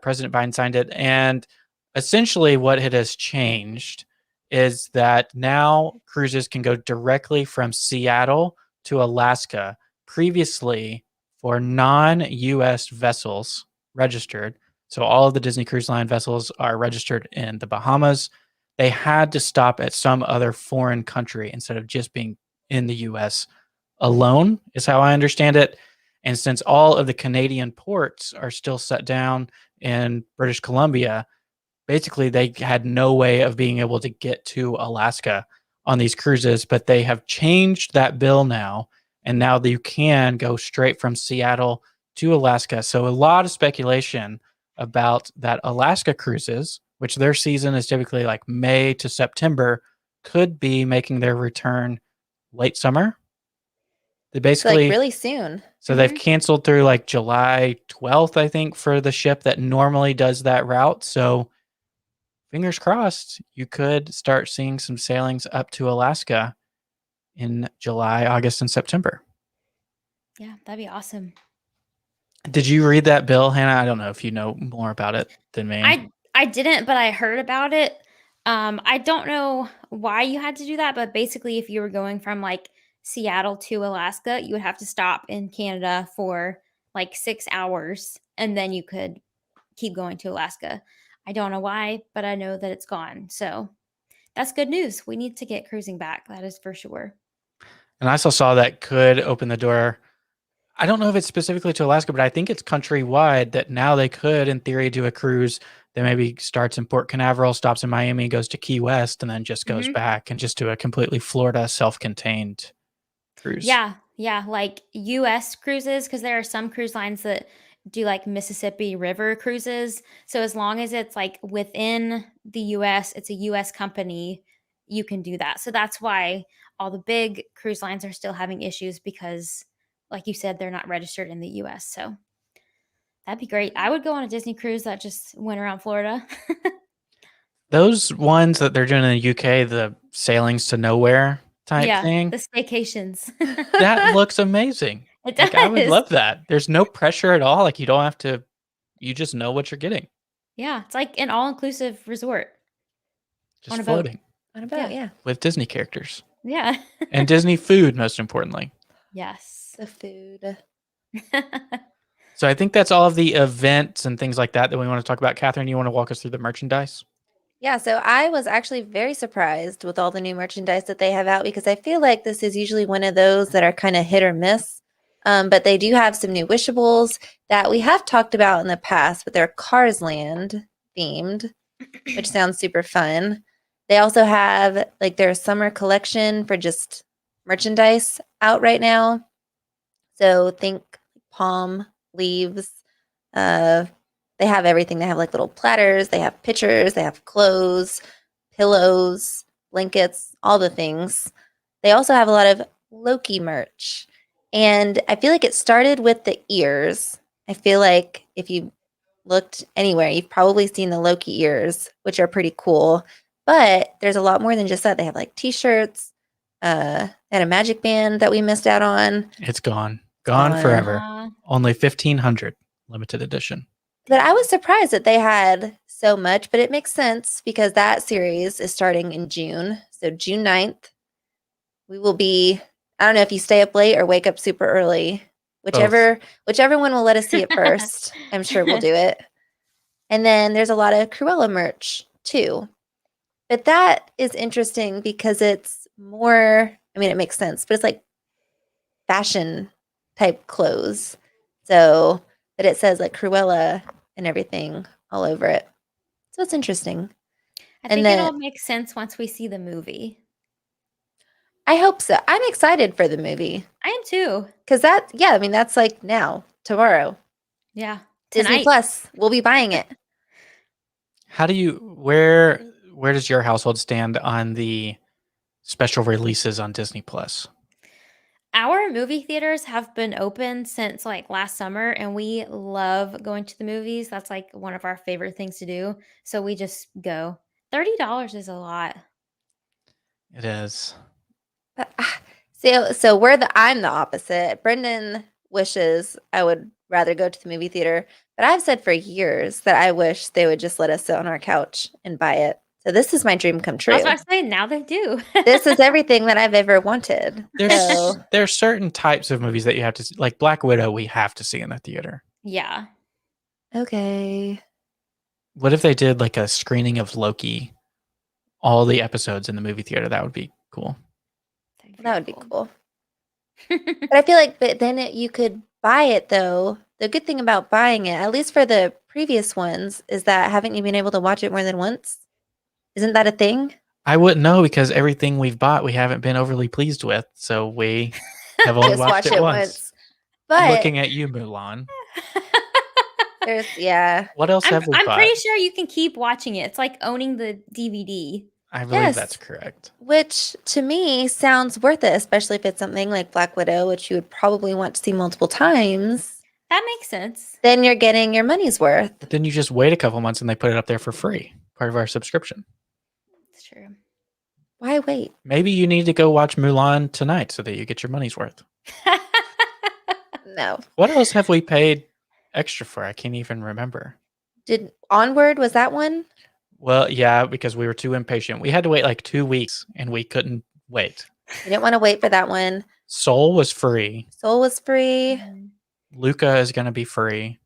[SPEAKER 1] President Biden signed it. And essentially, what it has changed is that now cruises can go directly from Seattle to Alaska. Previously, for non US vessels registered, so all of the Disney Cruise Line vessels are registered in the Bahamas, they had to stop at some other foreign country instead of just being in the US alone, is how I understand it. And since all of the Canadian ports are still shut down in British Columbia, basically they had no way of being able to get to Alaska on these cruises, but they have changed that bill now. And now you can go straight from Seattle to Alaska. So a lot of speculation about that Alaska cruises, which their season is typically like May to September, could be making their return late summer. They
[SPEAKER 3] So like
[SPEAKER 1] basically
[SPEAKER 3] really soon.
[SPEAKER 1] so they've canceled through like July 12th, I think, for the ship that normally does that route. So fingers crossed, you could start seeing some sailings up to Alaska in July, August, and September.
[SPEAKER 2] Yeah, that'd be awesome.
[SPEAKER 1] Did you read that bill, Hannah? I don't know if you know more about it than me.
[SPEAKER 2] I didn't, but I heard about it. I don't know why you had to do that, but basically, if you were going from like Seattle to Alaska, you would have to stop in Canada for like 6 hours, and then you could keep going to Alaska. I don't know why, but I know that it's gone. So that's good news. We need to get cruising back. That is for sure.
[SPEAKER 1] And I also saw that could open the door. I don't know if it's specifically to Alaska, but I think it's countrywide that now they could, in theory, do a cruise that maybe starts in Port Canaveral, stops in Miami, goes to Key West, and then just goes
[SPEAKER 2] Mhm.
[SPEAKER 1] back and just do a completely Florida self-contained cruise.
[SPEAKER 2] Yeah, like US cruises, because there are some cruise lines that do like Mississippi River cruises. So as long as it's like within the US, it's a US company, you can do that. So that's why all the big cruise lines are still having issues because, like you said, they're not registered in the US. So that'd be great. I would go on a Disney cruise that just went around Florida.
[SPEAKER 1] Those ones that they're doing in the UK, the sailings to nowhere type
[SPEAKER 2] Yeah,
[SPEAKER 1] thing,
[SPEAKER 2] the staycations.
[SPEAKER 1] that looks amazing.
[SPEAKER 2] It
[SPEAKER 1] Like, I would
[SPEAKER 2] does.
[SPEAKER 1] love that. There's no pressure at all. Like, you don't have to, you just know what you're getting,
[SPEAKER 2] Yeah, it's like an all-inclusive resort on
[SPEAKER 1] just
[SPEAKER 2] a boat.
[SPEAKER 1] floating
[SPEAKER 3] On a boat,
[SPEAKER 2] Yeah.
[SPEAKER 3] yeah.
[SPEAKER 1] with Disney characters
[SPEAKER 2] Yeah.
[SPEAKER 1] and Disney food, most importantly.
[SPEAKER 2] Yes.
[SPEAKER 3] The food.
[SPEAKER 1] So I think that's all of the events and things like that that we want to talk about. Catherine, you want to walk us through the merchandise?
[SPEAKER 3] Yeah, so I was actually very surprised with all the new merchandise that they have out because I feel like this is usually one of those that are kind of hit or miss. But they do have some new wishables that we have talked about in the past, but they're Cars Land themed, which sounds super fun. They also have like their summer collection for just merchandise out right now. So think palm leaves. Uh, they have everything. They have like little platters, they have pitchers, they have clothes, pillows, blankets, all the things. They also have a lot of Loki merch. And I feel like it started with the ears. I feel like if you looked anywhere, you've probably seen the Loki ears, which are pretty cool. But there's a lot more than just that. They have like t-shirts, and a magic band that we missed out on.
[SPEAKER 1] It's gone
[SPEAKER 3] Gone.
[SPEAKER 1] forever.
[SPEAKER 2] Aw.
[SPEAKER 1] Only 1,500 limited edition.
[SPEAKER 3] But I was surprised that they had so much, but it makes sense because that series is starting in June. So June 9th, we will be I don't know if you stay up late or wake up super early. Whichever one will let us see it first, I'm sure we'll do it. And then there's a lot of Cruella merch too. But that is interesting because it's more, I mean, it makes sense, but it's like fashion type clothes. So that it says like Cruella and everything all over it. So it's interesting.
[SPEAKER 2] I
[SPEAKER 3] And
[SPEAKER 2] think
[SPEAKER 3] then-
[SPEAKER 2] it'll make sense once we see the movie.
[SPEAKER 3] I hope so. I'm excited for the movie
[SPEAKER 2] I am too.
[SPEAKER 3] because I mean, that's like now, tomorrow.
[SPEAKER 2] Yeah.
[SPEAKER 3] Disney
[SPEAKER 2] Tonight.
[SPEAKER 3] Plus, we'll be buying it.
[SPEAKER 1] How do you where does your household stand on the special releases on Disney Plus?
[SPEAKER 2] Our movie theaters have been open since like last summer, and we love going to the movies. That's like one of our favorite things to do. So we just go. $30 is a lot.
[SPEAKER 1] It is.
[SPEAKER 3] But, so I'm the opposite. Brendan wishes I would rather go to the movie theater, but I've said for years that I wish they would just let us sit on our couch and buy it. So this is my dream come
[SPEAKER 2] I
[SPEAKER 3] true.
[SPEAKER 2] was about to say, now they do.
[SPEAKER 3] This is everything that I've ever wanted. So
[SPEAKER 1] There's certain types of movies that you have to see, like Black Widow. We have to see in the theater.
[SPEAKER 2] Yeah.
[SPEAKER 3] okay.
[SPEAKER 1] What if they did like a screening of Loki, all the episodes in the movie theater? That would be cool.
[SPEAKER 3] That would be cool. But I feel like, you could buy it though. The good thing about buying it, at least for the previous ones, is that haven't you been able to watch it more than once? Isn't that a thing?
[SPEAKER 1] I wouldn't know because everything we've bought we haven't been overly pleased with, so we have only
[SPEAKER 3] Just
[SPEAKER 1] watched
[SPEAKER 3] watch
[SPEAKER 1] it once.
[SPEAKER 3] But
[SPEAKER 1] Looking at you, Mulan.
[SPEAKER 3] yeah.
[SPEAKER 1] What else have we
[SPEAKER 2] I'm
[SPEAKER 1] bought?
[SPEAKER 2] pretty sure you can keep watching it. It's like owning the DVD.
[SPEAKER 1] I believe
[SPEAKER 3] Yes.
[SPEAKER 1] that's correct.
[SPEAKER 3] Which to me sounds worth it, especially if it's something like Black Widow, which you would probably want to see multiple times.
[SPEAKER 2] That makes sense.
[SPEAKER 3] Then you're getting your money's worth.
[SPEAKER 1] But then you just wait a couple months and they put it up there for free, part of our subscription.
[SPEAKER 2] It's true.
[SPEAKER 3] Why wait?
[SPEAKER 1] Maybe you need to go watch Mulan tonight so that you get your money's worth.
[SPEAKER 3] No.
[SPEAKER 1] What else have we paid extra for? I can't even remember.
[SPEAKER 3] Did Onward, was that one?
[SPEAKER 1] Well, yeah, because we were too impatient. We had to wait like 2 weeks and we couldn't wait.
[SPEAKER 3] You didn't want to wait for that one.
[SPEAKER 1] Soul was free.
[SPEAKER 3] Soul was free.
[SPEAKER 1] Luca is going to be free.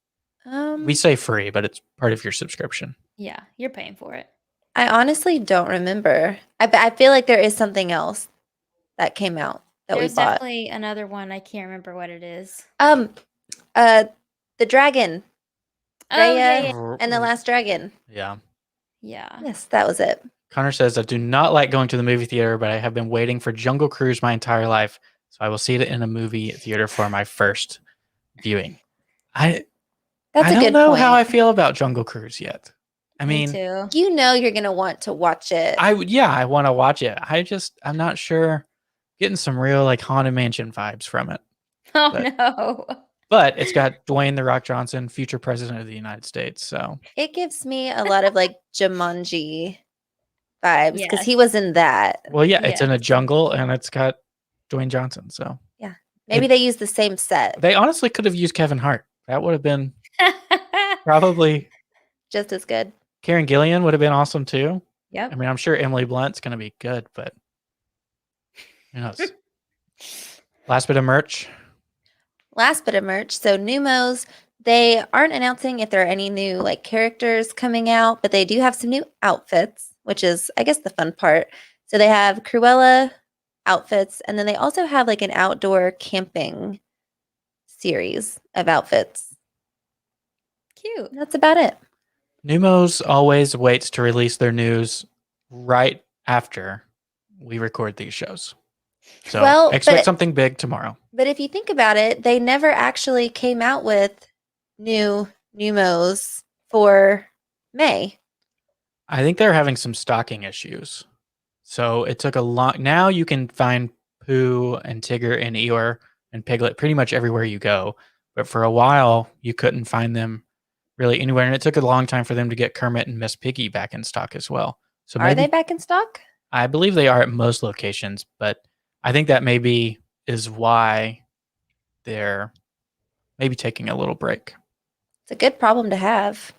[SPEAKER 1] We say free, but it's part of your subscription.
[SPEAKER 2] Yeah, you're paying for it.
[SPEAKER 3] I honestly don't remember. I feel like there is something else that came out that
[SPEAKER 2] There's
[SPEAKER 3] we bought.
[SPEAKER 2] definitely another one. I can't remember what it is.
[SPEAKER 3] The dragon.
[SPEAKER 2] Oh,
[SPEAKER 3] Raya
[SPEAKER 2] yeah, yeah.
[SPEAKER 3] and the Last Dragon.
[SPEAKER 1] Yeah.
[SPEAKER 2] Yeah.
[SPEAKER 3] Yes, that was it.
[SPEAKER 1] Connor says, I do not like going to the movie theater, but I have been waiting for Jungle Cruise my entire life. So I will see it in a movie theater for my first viewing. I
[SPEAKER 3] That's a
[SPEAKER 1] don't
[SPEAKER 3] good
[SPEAKER 1] know
[SPEAKER 3] point.
[SPEAKER 1] how I feel about Jungle Cruise yet. I
[SPEAKER 2] Me
[SPEAKER 1] mean,
[SPEAKER 2] too.
[SPEAKER 3] You know you're gonna want to watch it.
[SPEAKER 1] I want to watch it. I'm not sure. Getting some real like Haunted Mansion vibes from it.
[SPEAKER 2] Oh
[SPEAKER 1] but-
[SPEAKER 2] no.
[SPEAKER 1] But it's got Dwayne The Rock Johnson, future president of the United States. So
[SPEAKER 3] It gives me a lot of like Jumanji vibes because
[SPEAKER 2] Yes.
[SPEAKER 3] he was in that.
[SPEAKER 1] well, yeah, it's in a
[SPEAKER 2] Yes.
[SPEAKER 1] jungle and it's got Dwayne Johnson. So
[SPEAKER 3] Maybe they use the same set,
[SPEAKER 1] they honestly could have used Kevin Hart. That would have been probably
[SPEAKER 3] just as good.
[SPEAKER 1] Karen Gillian would have been awesome too.
[SPEAKER 2] Yep.
[SPEAKER 1] I mean, I'm sure Emily Blunt's going to be good, but who knows? Last bit of merch.
[SPEAKER 3] Last bit of merch. So Numos, they aren't announcing if there are any new like characters coming out, but they do have some new outfits, which is I guess the fun part. So they have Cruella outfits, and then they also have like an outdoor camping series of outfits.
[SPEAKER 2] Cute.
[SPEAKER 3] That's about it.
[SPEAKER 1] Numos always waits to release their news right after we record these shows. So
[SPEAKER 3] Well,
[SPEAKER 1] expect
[SPEAKER 3] but-
[SPEAKER 1] something big tomorrow.
[SPEAKER 3] But if you think about it, they never actually came out with new Numos for May.
[SPEAKER 1] I think they're having some stocking issues. So it took a long. Now you can find Pooh and Tigger and Eeyore and Piglet pretty much everywhere you go. But for a while, you couldn't find them really anywhere. And it took a long time for them to get Kermit and Miss Piggy back in stock as well. So
[SPEAKER 3] Are
[SPEAKER 1] maybe
[SPEAKER 3] they back in stock?
[SPEAKER 1] I believe they are at most locations, but I think that maybe is why they're maybe taking a little break.
[SPEAKER 3] It's a good problem to have.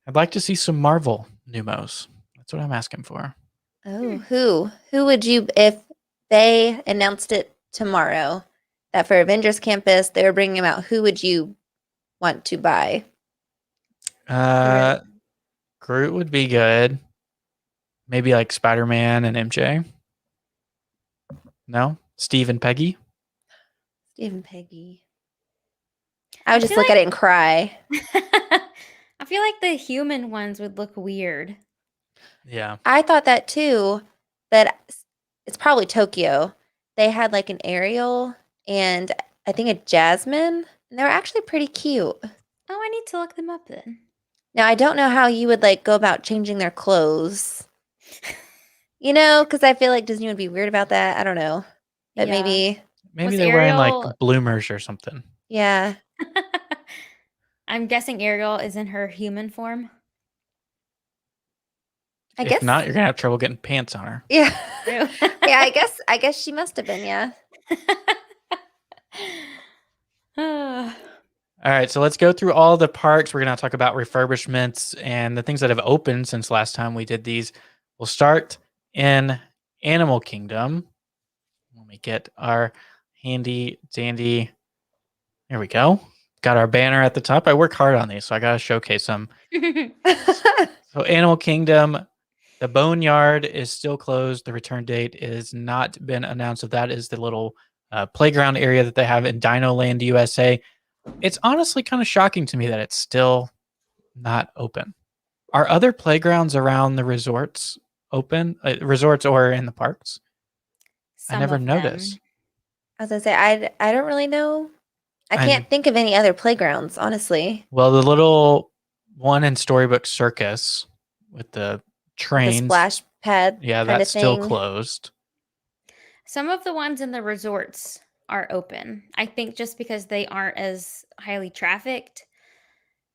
[SPEAKER 1] I'd like to see some Marvel Numos. That's what I'm asking for.
[SPEAKER 3] Oh, who would you, if they announced it tomorrow that for Avengers Campus, they were bringing them out. Who would you want to buy?
[SPEAKER 1] Groot would be good. Maybe like Spider-Man and MJ. No? Steve and Peggy?
[SPEAKER 3] Steve and Peggy. I would just
[SPEAKER 2] feel
[SPEAKER 3] look at it and cry.
[SPEAKER 2] I feel like the human ones would look weird.
[SPEAKER 1] Yeah.
[SPEAKER 3] I thought that too, but it's probably Tokyo. They had like an Ariel and I think a Jasmine, and they were actually pretty cute.
[SPEAKER 2] Oh, I need to look them up then.
[SPEAKER 3] Now, I don't know how you would like go about changing their clothes. Because I feel like Disney would be weird about that. I don't know. But
[SPEAKER 2] Yeah.
[SPEAKER 3] maybe,
[SPEAKER 1] Maybe
[SPEAKER 2] Was
[SPEAKER 1] they're wearing like
[SPEAKER 2] Ariel-
[SPEAKER 1] bloomers or something.
[SPEAKER 3] yeah.
[SPEAKER 2] I'm guessing Ariel is in her human form.
[SPEAKER 3] I
[SPEAKER 1] If
[SPEAKER 3] guess
[SPEAKER 1] not, you're gonna have trouble getting pants on her.
[SPEAKER 3] Yeah.
[SPEAKER 2] True.
[SPEAKER 3] Yeah, I guess she must have been, yeah.
[SPEAKER 1] All right, so let's go through all the parks. We're going to talk about refurbishments and the things that have opened since last time we did these. We'll start in Animal Kingdom. Let me get our handy dandy. There we go. Got our banner at the top. I work hard on these, so I got to showcase them. So Animal Kingdom, the Boneyard is still closed. The return date is not been announced. So that is the little playground area that they have in Dino Land USA. It's honestly kind of shocking to me that it's still not open. Are other playgrounds around the resorts open? Resorts or in the parks? I never noticed.
[SPEAKER 3] I was going to say, I don't really know. I
[SPEAKER 1] I-
[SPEAKER 3] can't think of any other playgrounds, honestly.
[SPEAKER 1] Well, the little one in Storybook Circus with the
[SPEAKER 3] The
[SPEAKER 1] trains.
[SPEAKER 3] splash pad
[SPEAKER 1] Yeah,
[SPEAKER 3] kind
[SPEAKER 1] that's
[SPEAKER 3] of
[SPEAKER 1] still
[SPEAKER 3] thing.
[SPEAKER 1] closed.
[SPEAKER 2] Some of the ones in the resorts are open. I think just because they aren't as highly trafficked.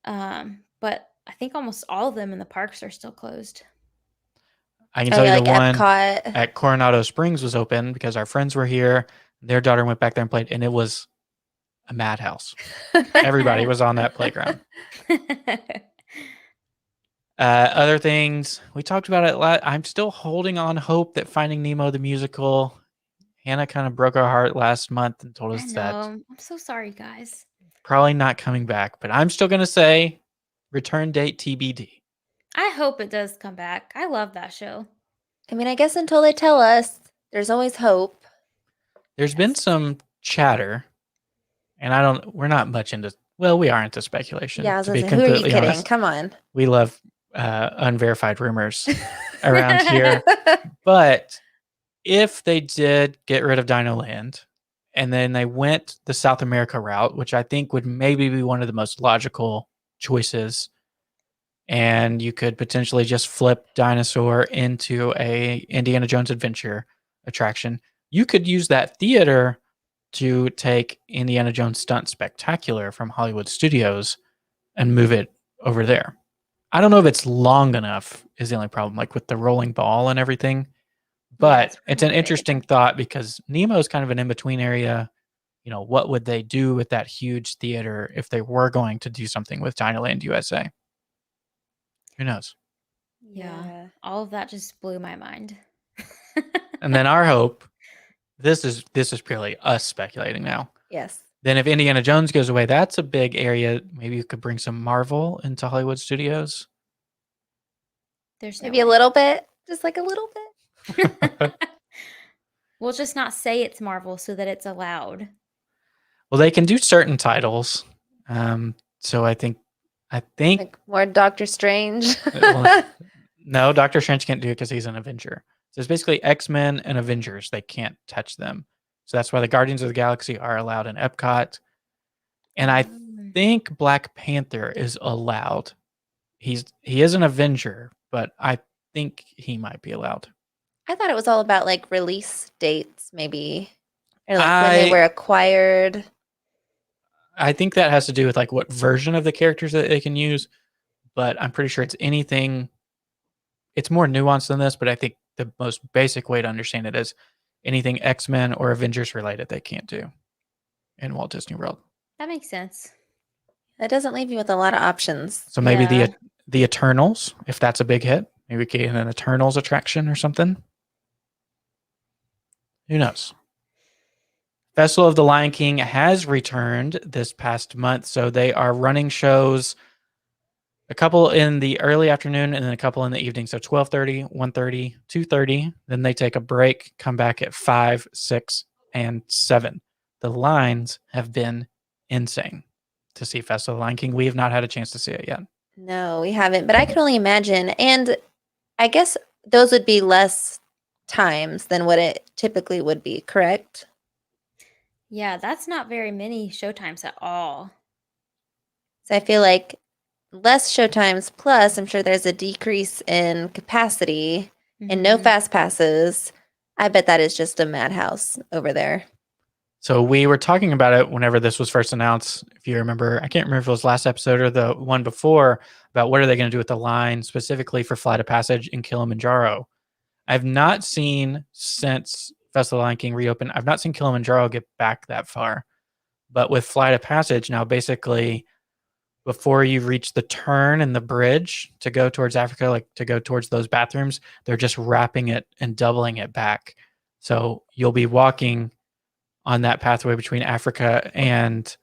[SPEAKER 2] But I think almost all of them in the parks are still closed.
[SPEAKER 1] I can
[SPEAKER 3] Oh,
[SPEAKER 1] tell
[SPEAKER 3] yeah,
[SPEAKER 1] you
[SPEAKER 3] like
[SPEAKER 1] the one
[SPEAKER 3] Epcot.
[SPEAKER 1] at Coronado Springs was open because our friends were here. Their daughter went back there and played, and it was a madhouse. Everybody was on that playground. Other things we talked about it. I'm still holding on hope that Finding Nemo the musical. Hannah kind of broke our heart last month and told
[SPEAKER 2] I
[SPEAKER 1] us
[SPEAKER 2] know.
[SPEAKER 1] that
[SPEAKER 2] I'm so sorry, guys.
[SPEAKER 1] probably not coming back. But I'm still gonna say return date TBD.
[SPEAKER 2] I hope it does come back. I love that show.
[SPEAKER 3] I mean, I guess until they tell us, there's always hope.
[SPEAKER 1] There's been some chatter, and we're not much into. Well, we are into speculation.
[SPEAKER 3] Yeah, I was
[SPEAKER 1] to
[SPEAKER 3] gonna
[SPEAKER 1] be
[SPEAKER 3] say, who are you
[SPEAKER 1] completely
[SPEAKER 3] kidding?
[SPEAKER 1] honest.
[SPEAKER 3] Come on.
[SPEAKER 1] We love unverified rumors around here. But if they did get rid of Dino Land and then they went the South America route, which I think would maybe be one of the most logical choices, and you could potentially just flip Dinosaur into a Indiana Jones Adventure attraction, you could use that theater to take Indiana Jones Stunt Spectacular from Hollywood Studios and move it over there. I don't know if it's long enough is the only problem, like with the rolling ball and everything. But it's an
[SPEAKER 2] pretty big.
[SPEAKER 1] interesting thought because Nemo is kind of an in-between area. What would they do with that huge theater if they were going to do something with Dinoland USA? Who knows?
[SPEAKER 2] Yeah. All of that just blew my mind.
[SPEAKER 1] And then our hope, this is purely us speculating now.
[SPEAKER 3] Yes.
[SPEAKER 1] Then if Indiana Jones goes away, that's a big area. Maybe you could bring some Marvel into Hollywood Studios.
[SPEAKER 2] There's
[SPEAKER 3] Maybe a little bit. Just like a little bit.
[SPEAKER 2] We'll just not say it's Marvel so that it's allowed.
[SPEAKER 1] Well, they can do certain titles. So I think
[SPEAKER 3] Like more Doctor Strange.
[SPEAKER 1] well, no, Doctor Strange can't do it because he's an Avenger. So it's basically X-Men and Avengers. They can't touch them. So that's why the Guardians of the Galaxy are allowed in Epcot. And I think Black Panther is allowed. He is an Avenger, but I think he might be allowed.
[SPEAKER 3] I thought it was all about like release dates, maybe. Or like when they were acquired.
[SPEAKER 1] I think that has to do with like what version of the characters that they can use, but I'm pretty sure it's anything. It's more nuanced than this, but I think the most basic way to understand it is anything X-Men or Avengers related they can't do in Walt Disney World.
[SPEAKER 2] That makes sense.
[SPEAKER 3] That doesn't leave you with a lot of options.
[SPEAKER 1] So maybe the Eternals, if that's a big hit, maybe we get an Eternals attraction or something. Who knows? Festival of the Lion King has returned this past month, so they are running shows, a couple in the early afternoon and then a couple in the evening. So 12:30, 1:30, 2:30. Then they take a break, come back at 5, 6, and 7. The lines have been insane to see Festival of the Lion King. We have not had a chance to see it yet.
[SPEAKER 3] No, we haven't, but I can only imagine. And I guess those would be less times than what it typically would be, correct?
[SPEAKER 2] Yeah, that's not very many showtimes at all.
[SPEAKER 3] So I feel like less showtimes, plus I'm sure there's a decrease in capacity and no
[SPEAKER 2] Mhm.
[SPEAKER 3] fast passes. I bet that is just a madhouse over there.
[SPEAKER 1] So we were talking about it whenever this was first announced. If you remember, I can't remember if it was last episode or the one before, about what are they going to do with the line specifically for Flight of Passage in Kilimanjaro. I've not seen since Festival of the Lion King reopened, I've not seen Kilimanjaro get back that far. But with Flight of Passage now, basically, before you reach the turn and the bridge to go towards Africa, like to go towards those bathrooms, they're just wrapping it and doubling it back. So you'll be walking on that pathway between Africa and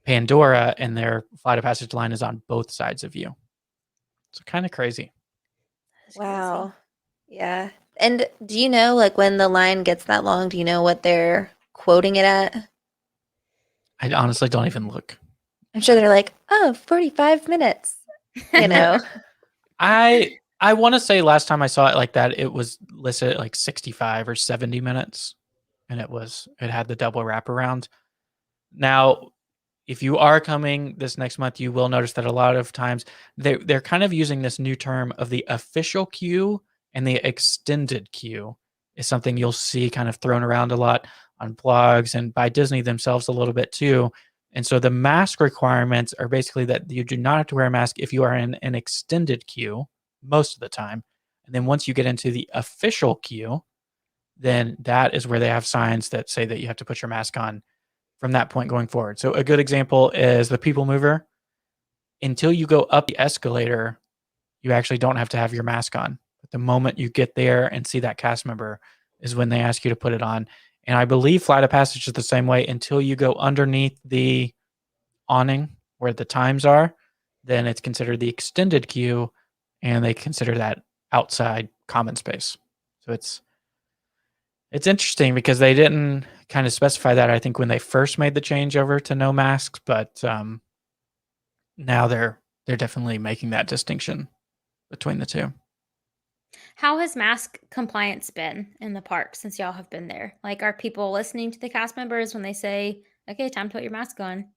[SPEAKER 1] Pandora, and their Flight of Passage line is on both sides of you. So kind of crazy.
[SPEAKER 2] That's
[SPEAKER 3] Wow.
[SPEAKER 2] crazy.
[SPEAKER 3] Yeah. And do you know, like, when the line gets that long, do you know what they're quoting it at?
[SPEAKER 1] I honestly don't even look.
[SPEAKER 3] I'm sure they're like, oh, 45 minutes, you know?
[SPEAKER 1] I want to say last time I saw it like that, it was listed at like 65 or 70 minutes, and it had the double wraparound. Now, if you are coming this next month, you will notice that a lot of times they're kind of using this new term of the official queue and the extended queue is something you'll see kind of thrown around a lot on blogs and by Disney themselves a little bit too. And so the mask requirements are basically that you do not have to wear a mask if you are in an extended queue most of the time. And then once you get into the official queue, then that is where they have signs that say that you have to put your mask on from that point going forward. So a good example is the People Mover. Until you go up the escalator, you actually don't have to have your mask on. But the moment you get there and see that cast member is when they ask you to put it on. And I believe Flight of Passage is the same way until you go underneath the awning where the times are, then it's considered the extended queue and they consider that outside common space. So it's interesting because they didn't kind of specify that, I think, when they first made the change over to no masks, but now they're definitely making that distinction between the two.
[SPEAKER 2] How has mask compliance been in the park since y'all have been there? Like, are people listening to the cast members when they say, okay, time to put your mask on?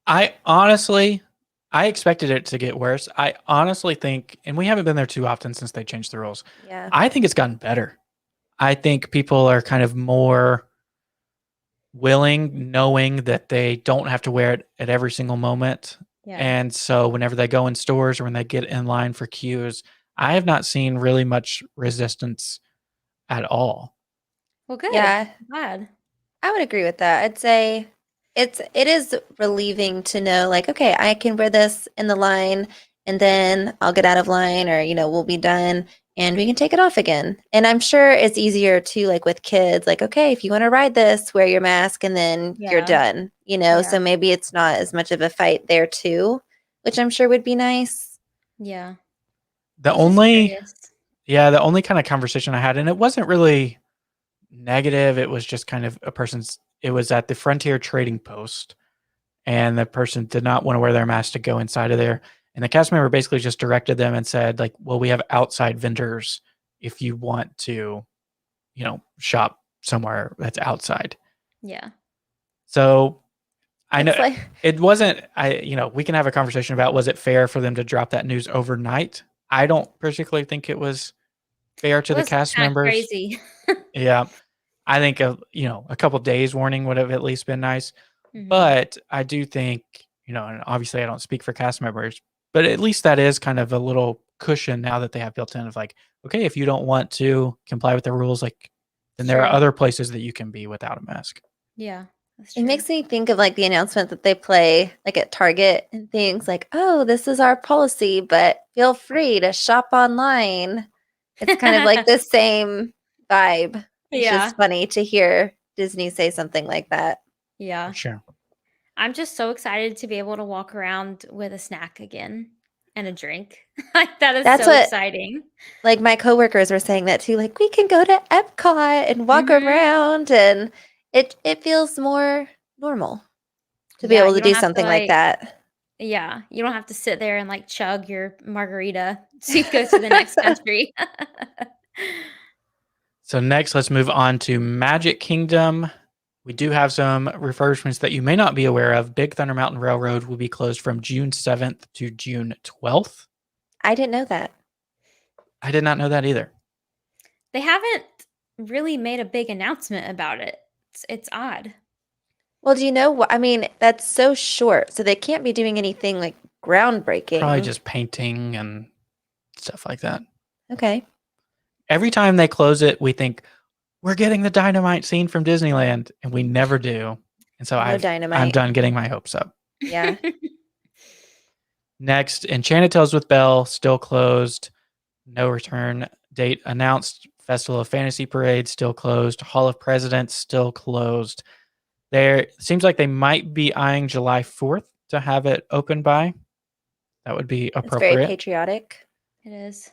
[SPEAKER 1] I expected it to get worse. I honestly think, and we haven't been there too often since they changed the rules.
[SPEAKER 3] Yeah.
[SPEAKER 1] I think it's gotten better. I think people are kind of more willing, knowing that they don't have to wear it at every single moment.
[SPEAKER 2] Yeah.
[SPEAKER 1] And so whenever they go in stores or when they get in line for queues, I have not seen really much resistance at all.
[SPEAKER 2] Well, good.
[SPEAKER 3] Yeah.
[SPEAKER 2] I'm glad.
[SPEAKER 3] I would agree with that. I'd say it is relieving to know, like, okay, I can wear this in the line and then I'll get out of line, or we'll be done and we can take it off again. And I'm sure it's easier too, like with kids, like, okay, if you want to ride this, wear your mask and then you're
[SPEAKER 2] Yeah.
[SPEAKER 3] done,
[SPEAKER 2] Yeah.
[SPEAKER 3] so maybe it's not as much of a fight there too, which I'm sure would be nice.
[SPEAKER 2] Yeah.
[SPEAKER 1] The
[SPEAKER 2] I was just
[SPEAKER 1] only
[SPEAKER 2] curious.
[SPEAKER 1] the only kind of conversation I had, and it wasn't really negative, it was just kind of it was at the Frontier Trading Post, and the person did not want to wear their mask to go inside of there. And the cast member basically just directed them and said, like, well, we have outside vendors if you want to, shop somewhere that's outside.
[SPEAKER 2] Yeah.
[SPEAKER 1] So I know
[SPEAKER 3] It's like,
[SPEAKER 1] it wasn't, we can have a conversation about, was it fair for them to drop that news overnight? I don't particularly think it was fair to
[SPEAKER 2] It
[SPEAKER 1] the
[SPEAKER 2] was
[SPEAKER 1] cast
[SPEAKER 2] kind of
[SPEAKER 1] members.
[SPEAKER 2] crazy.
[SPEAKER 1] Yeah. I think a couple days warning would have at least been nice.
[SPEAKER 2] Mhm.
[SPEAKER 1] But I do think, and obviously I don't speak for cast members, but at least that is kind of a little cushion now that they have built in of like, okay, if you don't want to comply with the rules, like, then there are
[SPEAKER 2] True.
[SPEAKER 1] other places that you can be without a mask.
[SPEAKER 2] Yeah. That's
[SPEAKER 3] it
[SPEAKER 2] true.
[SPEAKER 3] makes me think of like the announcement that they play like at Target and things like, oh, this is our policy, but feel free to shop online. It's kind of like the same vibe. It's
[SPEAKER 2] Yeah.
[SPEAKER 3] just funny to hear Disney say something like that.
[SPEAKER 2] Yeah.
[SPEAKER 1] For sure.
[SPEAKER 2] I'm just so excited to be able to walk around with a snack again and a drink. Like that is
[SPEAKER 3] That's
[SPEAKER 2] so
[SPEAKER 3] what
[SPEAKER 2] exciting.
[SPEAKER 3] like my coworkers were saying that too. Like we can go to Epcot and walk
[SPEAKER 2] Mhm.
[SPEAKER 3] around, and it feels more normal to be
[SPEAKER 2] Yeah,
[SPEAKER 3] able to
[SPEAKER 2] you don't
[SPEAKER 3] do
[SPEAKER 2] have to
[SPEAKER 3] something like that.
[SPEAKER 2] yeah, you don't have to sit there and like chug your margarita so you go to the next country.
[SPEAKER 1] So next, let's move on to Magic Kingdom. We do have some refurbishments that you may not be aware of. Big Thunder Mountain Railroad will be closed from June 7th to June 12th.
[SPEAKER 3] I didn't know that.
[SPEAKER 1] I did not know that either.
[SPEAKER 2] They haven't really made a big announcement about it. It's odd.
[SPEAKER 3] Well, do you know what? I mean, that's so short, so they can't be doing anything like groundbreaking.
[SPEAKER 1] Probably just painting and stuff like that.
[SPEAKER 3] Okay.
[SPEAKER 1] Every time they close it, we think we're getting the dynamite scene from Disneyland, and we never do. And so
[SPEAKER 3] No
[SPEAKER 1] I'm
[SPEAKER 3] dynamite.
[SPEAKER 1] done getting my hopes up.
[SPEAKER 3] Yeah.
[SPEAKER 1] Next, Enchanted Tales with Belle still closed. No return date announced. Festival of Fantasy Parade still closed. Hall of Presidents still closed. There seems like they might be eyeing July 4th to have it open by. That would be
[SPEAKER 3] It's very
[SPEAKER 1] appropriate.
[SPEAKER 3] patriotic.
[SPEAKER 2] It is.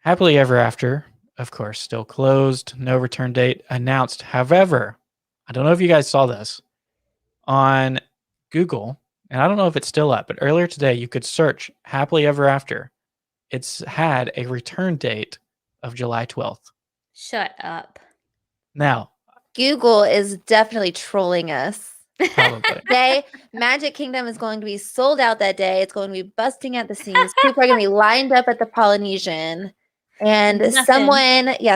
[SPEAKER 1] Happily Ever After, of course, still closed. No return date announced. However, I don't know if you guys saw this on Google, and I don't know if it's still up, but earlier today you could search Happily Ever After. It's had a return date of July 12th.
[SPEAKER 2] Shut up.
[SPEAKER 1] Now,
[SPEAKER 3] Google is definitely trolling us.
[SPEAKER 1] probably.
[SPEAKER 3] Magic Kingdom is going to be sold out that day. It's going to be busting at the seams. People are going to be lined up at the Polynesian. And
[SPEAKER 2] Nothing.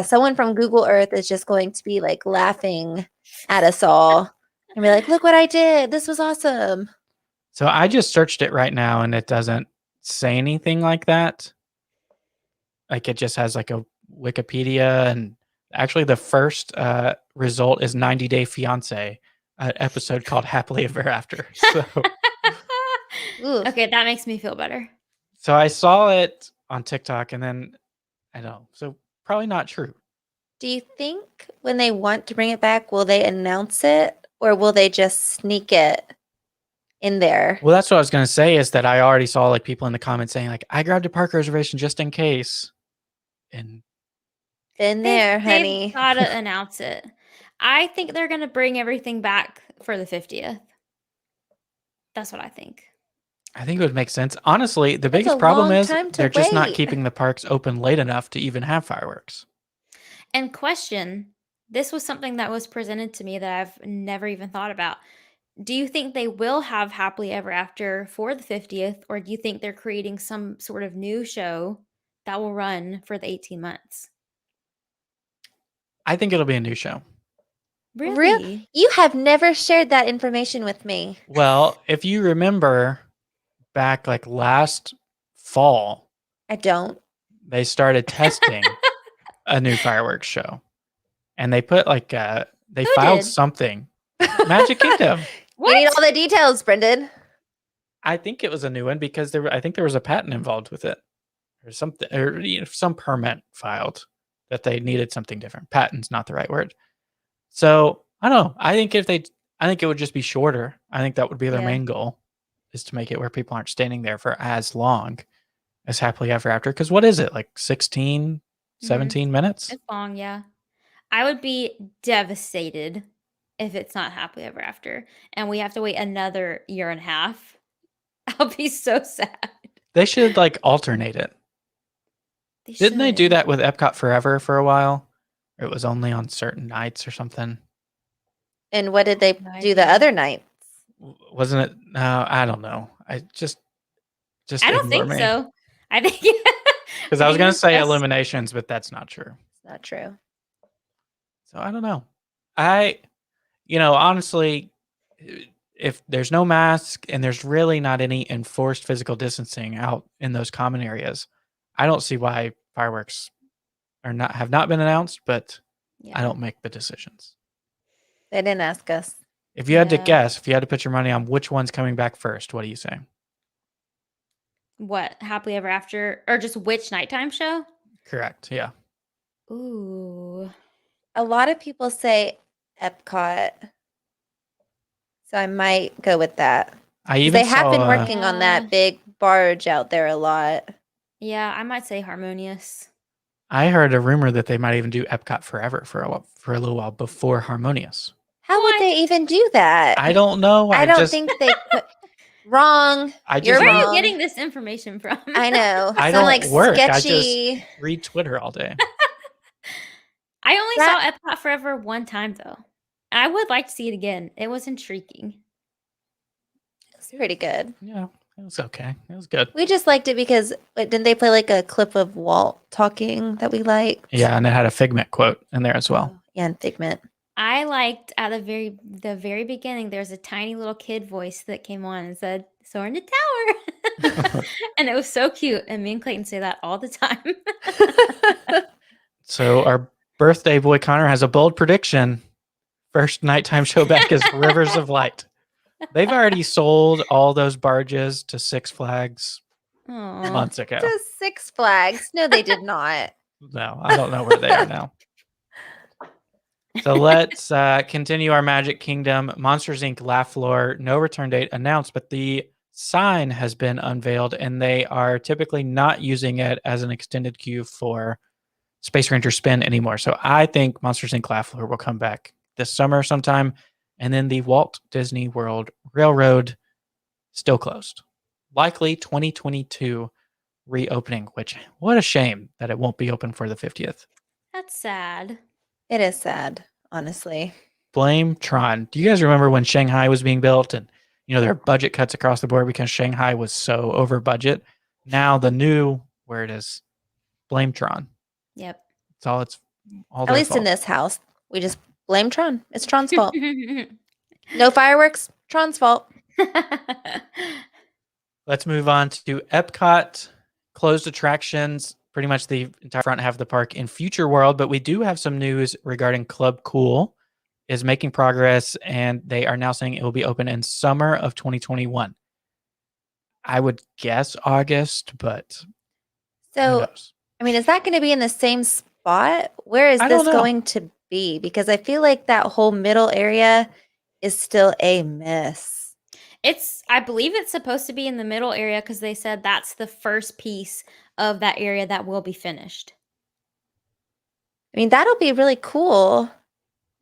[SPEAKER 3] someone from Google Earth is just going to be like laughing at us all and be like, look what I did. This was awesome.
[SPEAKER 1] So I just searched it right now and it doesn't say anything like that. Like it just has like a Wikipedia, and actually the first result is 90 Day Fiance, an episode called Happily Ever After.
[SPEAKER 3] Oof.
[SPEAKER 2] Okay, that makes me feel better.
[SPEAKER 1] So I saw it on TikTok and then I don't know. So probably not true.
[SPEAKER 3] Do you think when they want to bring it back, will they announce it or will they just sneak it in there?
[SPEAKER 1] Well, that's what I was going to say, is that I already saw like people in the comments saying like, I grabbed a park reservation just in case. And
[SPEAKER 3] Been there, honey.
[SPEAKER 2] They've got to announce it. I think they're going to bring everything back for the 50th. That's what I think.
[SPEAKER 1] I think it would make sense. Honestly, the
[SPEAKER 3] That's
[SPEAKER 1] biggest
[SPEAKER 3] a
[SPEAKER 1] problem
[SPEAKER 3] long
[SPEAKER 1] is
[SPEAKER 3] time to
[SPEAKER 1] they're just not
[SPEAKER 3] wait.
[SPEAKER 1] keeping the parks open late enough to even have fireworks.
[SPEAKER 2] And question, this was something that was presented to me that I've never even thought about. Do you think they will have Happily Ever After for the 50th, or do you think they're creating some sort of new show that will run for the 18 months?
[SPEAKER 1] I think it'll be a new show.
[SPEAKER 2] Really?
[SPEAKER 3] You have never shared that information with me.
[SPEAKER 1] Well, if you remember back like last fall,
[SPEAKER 3] I don't.
[SPEAKER 1] they started testing a new fireworks show. And they put like they
[SPEAKER 2] Who
[SPEAKER 1] filed
[SPEAKER 2] did?
[SPEAKER 1] something. Magic Kingdom.
[SPEAKER 3] We need all the details, Brendan.
[SPEAKER 1] I think it was a new one because I think there was a patent involved with it, or something, or some permit filed that they needed something different. Patent's not the right word. So I don't know. I think it would just be shorter. I think that would be their
[SPEAKER 3] Yeah.
[SPEAKER 1] main goal, is to make it where people aren't standing there for as long as Happily Ever After. Because what is it, like 16, 17 minutes?
[SPEAKER 2] It's long, yeah. I would be devastated if it's not Happily Ever After and we have to wait another year and a half. I'll be so sad.
[SPEAKER 1] They should like alternate it. Didn't they do
[SPEAKER 2] should.
[SPEAKER 1] that with Epcot Forever for a while? It was only on certain nights or something.
[SPEAKER 3] And what did they
[SPEAKER 2] No
[SPEAKER 3] do the
[SPEAKER 2] idea.
[SPEAKER 3] other nights?
[SPEAKER 1] Wasn't it? No, I don't know. I just
[SPEAKER 2] I don't
[SPEAKER 1] ignore
[SPEAKER 2] think
[SPEAKER 1] me.
[SPEAKER 2] so. I think
[SPEAKER 1] Because I was going to say
[SPEAKER 2] just-
[SPEAKER 1] eliminations, but that's not true.
[SPEAKER 3] It's not true.
[SPEAKER 1] So I don't know. Honestly, if there's no mask and there's really not any enforced physical distancing out in those common areas, I don't see why fireworks have not been announced, but
[SPEAKER 2] Yeah.
[SPEAKER 1] I don't make the decisions.
[SPEAKER 3] They didn't ask us.
[SPEAKER 1] If you had to
[SPEAKER 2] Yeah.
[SPEAKER 1] guess, if you had to put your money on which one's coming back first, what do you say?
[SPEAKER 2] What? Happily Ever After? Or just which nighttime show?
[SPEAKER 1] Correct. Yeah.
[SPEAKER 2] Ooh.
[SPEAKER 3] A lot of people say Epcot. So I might go with that.
[SPEAKER 1] I
[SPEAKER 3] 'Cause
[SPEAKER 1] even
[SPEAKER 3] they have been
[SPEAKER 1] saw
[SPEAKER 3] working on
[SPEAKER 2] Yeah.
[SPEAKER 3] that big barge out there a lot.
[SPEAKER 2] Yeah, I might say Harmonious.
[SPEAKER 1] I heard a rumor that they might even do Epcot Forever for a little while before Harmonious.
[SPEAKER 3] How would
[SPEAKER 2] What?
[SPEAKER 3] they even do that?
[SPEAKER 1] I don't know.
[SPEAKER 3] I don't think they could. Wrong.
[SPEAKER 1] I
[SPEAKER 3] You're
[SPEAKER 1] just
[SPEAKER 2] Where are you
[SPEAKER 3] wrong.
[SPEAKER 2] getting this information from?
[SPEAKER 3] I know.
[SPEAKER 1] I
[SPEAKER 3] Some
[SPEAKER 1] don't
[SPEAKER 3] like
[SPEAKER 1] work. I just
[SPEAKER 3] sketchy.
[SPEAKER 1] read Twitter all day.
[SPEAKER 2] I only
[SPEAKER 3] That-
[SPEAKER 2] saw Epcot Forever one time though. I would like to see it again. It was intriguing.
[SPEAKER 3] It's pretty good.
[SPEAKER 1] Yeah, it was okay. It was good.
[SPEAKER 3] We just liked it because didn't they play like a clip of Walt talking that we liked?
[SPEAKER 1] Yeah, and it had a Figment quote in there as well.
[SPEAKER 3] Yeah, and Figment.
[SPEAKER 2] I liked at the very beginning. There's a tiny little kid voice that came on and said, "Soar in the tower," and it was so cute. And me and Clayton say that all the time.
[SPEAKER 1] So our birthday boy Connor has a bold prediction. First nighttime show back is Rivers of Light. They've already sold all those barges to Six Flags
[SPEAKER 2] Aw.
[SPEAKER 1] months ago.
[SPEAKER 3] To Six Flags. No, they did not.
[SPEAKER 1] No, I don't know where they are now. So let's continue our Magic Kingdom. Monsters Inc. Laugh Floor, no return date announced, but the sign has been unveiled and they are typically not using it as an extended queue for Space Ranger Spin anymore. So I think Monsters Inc. Laugh Floor will come back this summer sometime. And then the Walt Disney World Railroad still closed. Likely 2022 reopening, which what a shame that it won't be open for the 50th.
[SPEAKER 2] That's sad.
[SPEAKER 3] It is sad, honestly.
[SPEAKER 1] Blame Tron. Do you guys remember when Shanghai was being built and there are budget cuts across the board because Shanghai was so over budget? Now the new word is blame Tron.
[SPEAKER 2] Yep.
[SPEAKER 1] It's all
[SPEAKER 3] At
[SPEAKER 1] their
[SPEAKER 3] least in
[SPEAKER 1] fault.
[SPEAKER 3] this house, we just blame Tron. It's Tron's fault. No fireworks, Tron's fault.
[SPEAKER 1] Let's move on to Epcot. Closed attractions, pretty much the entire front half of the park in Future World, but we do have some news regarding Club Cool is making progress and they are now saying it will be open in summer of 2021. I would guess August, but who
[SPEAKER 3] So,
[SPEAKER 1] knows?
[SPEAKER 3] I mean, is that going to be in the same spot? Where is
[SPEAKER 1] I
[SPEAKER 3] this
[SPEAKER 1] don't know.
[SPEAKER 3] going to be? Because I feel like that whole middle area is still a mess.
[SPEAKER 2] I believe it's supposed to be in the middle area because they said that's the first piece of that area that will be finished.
[SPEAKER 3] I mean, that'll be really cool,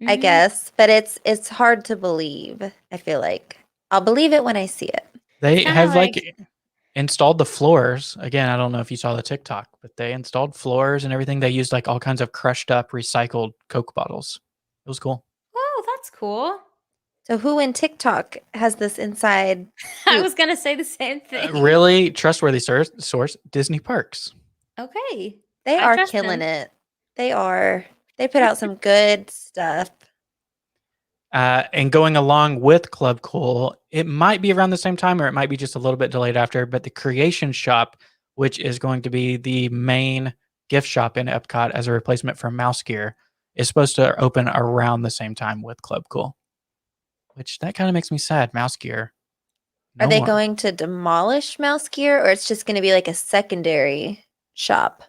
[SPEAKER 3] I
[SPEAKER 2] Mhm.
[SPEAKER 3] guess, but it's hard to believe. I feel like I'll believe it when I see it.
[SPEAKER 1] They
[SPEAKER 2] kinda
[SPEAKER 1] have
[SPEAKER 2] like-
[SPEAKER 1] installed the floors. Again, I don't know if you saw the TikTok, but they installed floors and everything. They used like all kinds of crushed up recycled Coke bottles. It was cool.
[SPEAKER 2] Oh, that's cool.
[SPEAKER 3] So, who in TikTok has this inside?
[SPEAKER 2] I
[SPEAKER 3] Scoop.
[SPEAKER 2] was gonna say the same thing.
[SPEAKER 1] Really trustworthy source, Disney Parks.
[SPEAKER 2] Okay.
[SPEAKER 3] They
[SPEAKER 2] I
[SPEAKER 3] are
[SPEAKER 2] trust
[SPEAKER 3] killing
[SPEAKER 2] them.
[SPEAKER 3] it. They are. They put out some good stuff.
[SPEAKER 1] And going along with Club Cool, it might be around the same time or it might be just a little bit delayed after, but the Creation Shop, which is going to be the main gift shop in Epcot as a replacement for Mouse Gear, is supposed to open around the same time with Club Cool, which that kind of makes me sad. Mouse Gear.
[SPEAKER 3] Are
[SPEAKER 1] no
[SPEAKER 3] they
[SPEAKER 1] more.
[SPEAKER 3] going to demolish Mouse Gear, or it's just going to be like a secondary shop?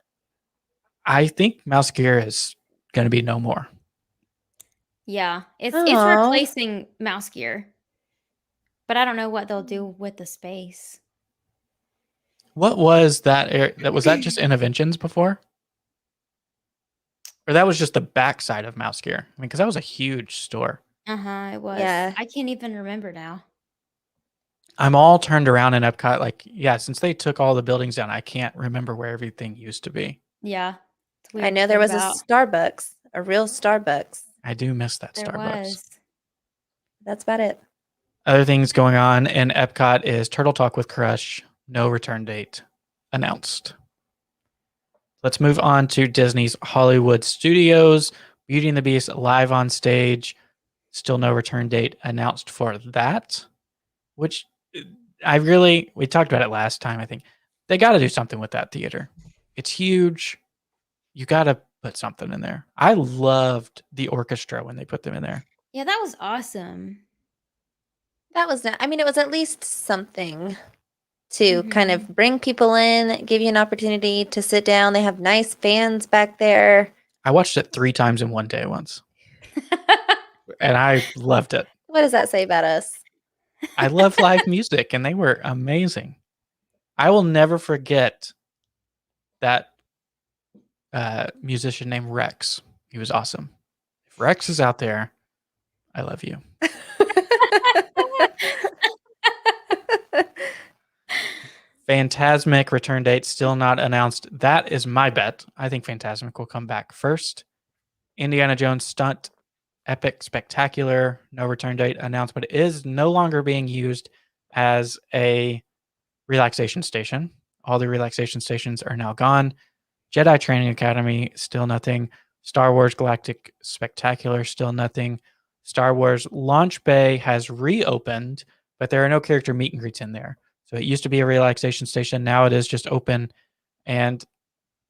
[SPEAKER 1] I think Mouse Gear is going to be no more.
[SPEAKER 2] Yeah. It's
[SPEAKER 3] Aw.
[SPEAKER 2] replacing Mouse Gear. But I don't know what they'll do with the space.
[SPEAKER 1] What was that? Was that just Interventions before? Or that was just the backside of Mouse Gear? I mean, because that was a huge store.
[SPEAKER 2] Uh-huh, it was.
[SPEAKER 3] Yeah.
[SPEAKER 2] I can't even remember now.
[SPEAKER 1] I'm all turned around in Epcot. Like, yeah, since they took all the buildings down, I can't remember where everything used to be.
[SPEAKER 2] Yeah. It's
[SPEAKER 3] I
[SPEAKER 2] weird
[SPEAKER 3] know
[SPEAKER 2] to
[SPEAKER 3] there
[SPEAKER 2] think
[SPEAKER 3] was
[SPEAKER 2] about.
[SPEAKER 3] a Starbucks, a real Starbucks.
[SPEAKER 1] I do miss that
[SPEAKER 2] There
[SPEAKER 1] Starbucks.
[SPEAKER 2] was.
[SPEAKER 3] That's about it.
[SPEAKER 1] Other things going on in Epcot is Turtle Talk with Crush, no return date announced. Let's move on to Disney's Hollywood Studios. Beauty and the Beast live on stage. Still no return date announced for that, which we talked about it last time. I think they got to do something with that theater. It's huge. You got to put something in there. I loved the orchestra when they put them in there.
[SPEAKER 2] Yeah, that was awesome.
[SPEAKER 3] That was not, I mean, it was at least something to kind
[SPEAKER 2] Mm-hmm.
[SPEAKER 3] of bring people in, give you an opportunity to sit down. They have nice fans back there.
[SPEAKER 1] I watched it 3 times in one day once. and I loved it.
[SPEAKER 3] What does that say about us?
[SPEAKER 1] I love live music, and they were amazing. I will never forget that musician named Rex. He was awesome. If Rex is out there, I love you. Phantasmic return date still not announced. That is my bet. I think Phantasmic will come back first. Indiana Jones Stunt Epic Spectacular, no return date announced, but it is no longer being used as a relaxation station. All the relaxation stations are now gone. Jedi Training Academy, still nothing. Star Wars Galactic Spectacular, still nothing. Star Wars Launch Bay has reopened, but there are no character meet and greets in there. So it used to be a relaxation station. Now it is just open. And,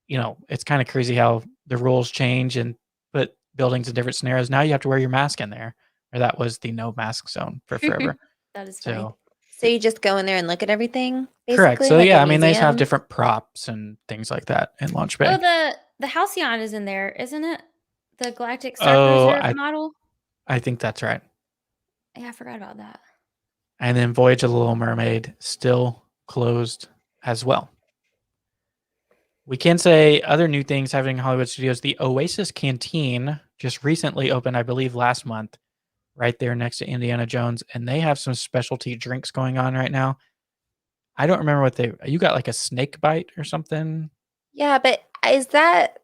[SPEAKER 1] it's kind of crazy how the rules change and put buildings in different scenarios. Now you have to wear your mask in there. Or that was the no mask zone for forever.
[SPEAKER 2] That is funny.
[SPEAKER 3] So you just go in there and look at everything, basically?
[SPEAKER 1] Correct. So
[SPEAKER 3] like a
[SPEAKER 1] yeah, they just have
[SPEAKER 3] museum?
[SPEAKER 1] different props and things like that in Launch Bay.
[SPEAKER 2] Oh, the Halcyon is in there, isn't it? The Galactic Star
[SPEAKER 1] Oh,
[SPEAKER 2] Cruiser model.
[SPEAKER 1] I think that's right.
[SPEAKER 2] Yeah, I forgot about that.
[SPEAKER 1] And then Voyage of the Little Mermaid still closed as well. We can say other new things happening in Hollywood Studios. The Oasis Canteen just recently opened, I believe, last month, right there next to Indiana Jones. And they have some specialty drinks going on right now. I don't remember what you got, like a snake bite or something?
[SPEAKER 3] Yeah, but is that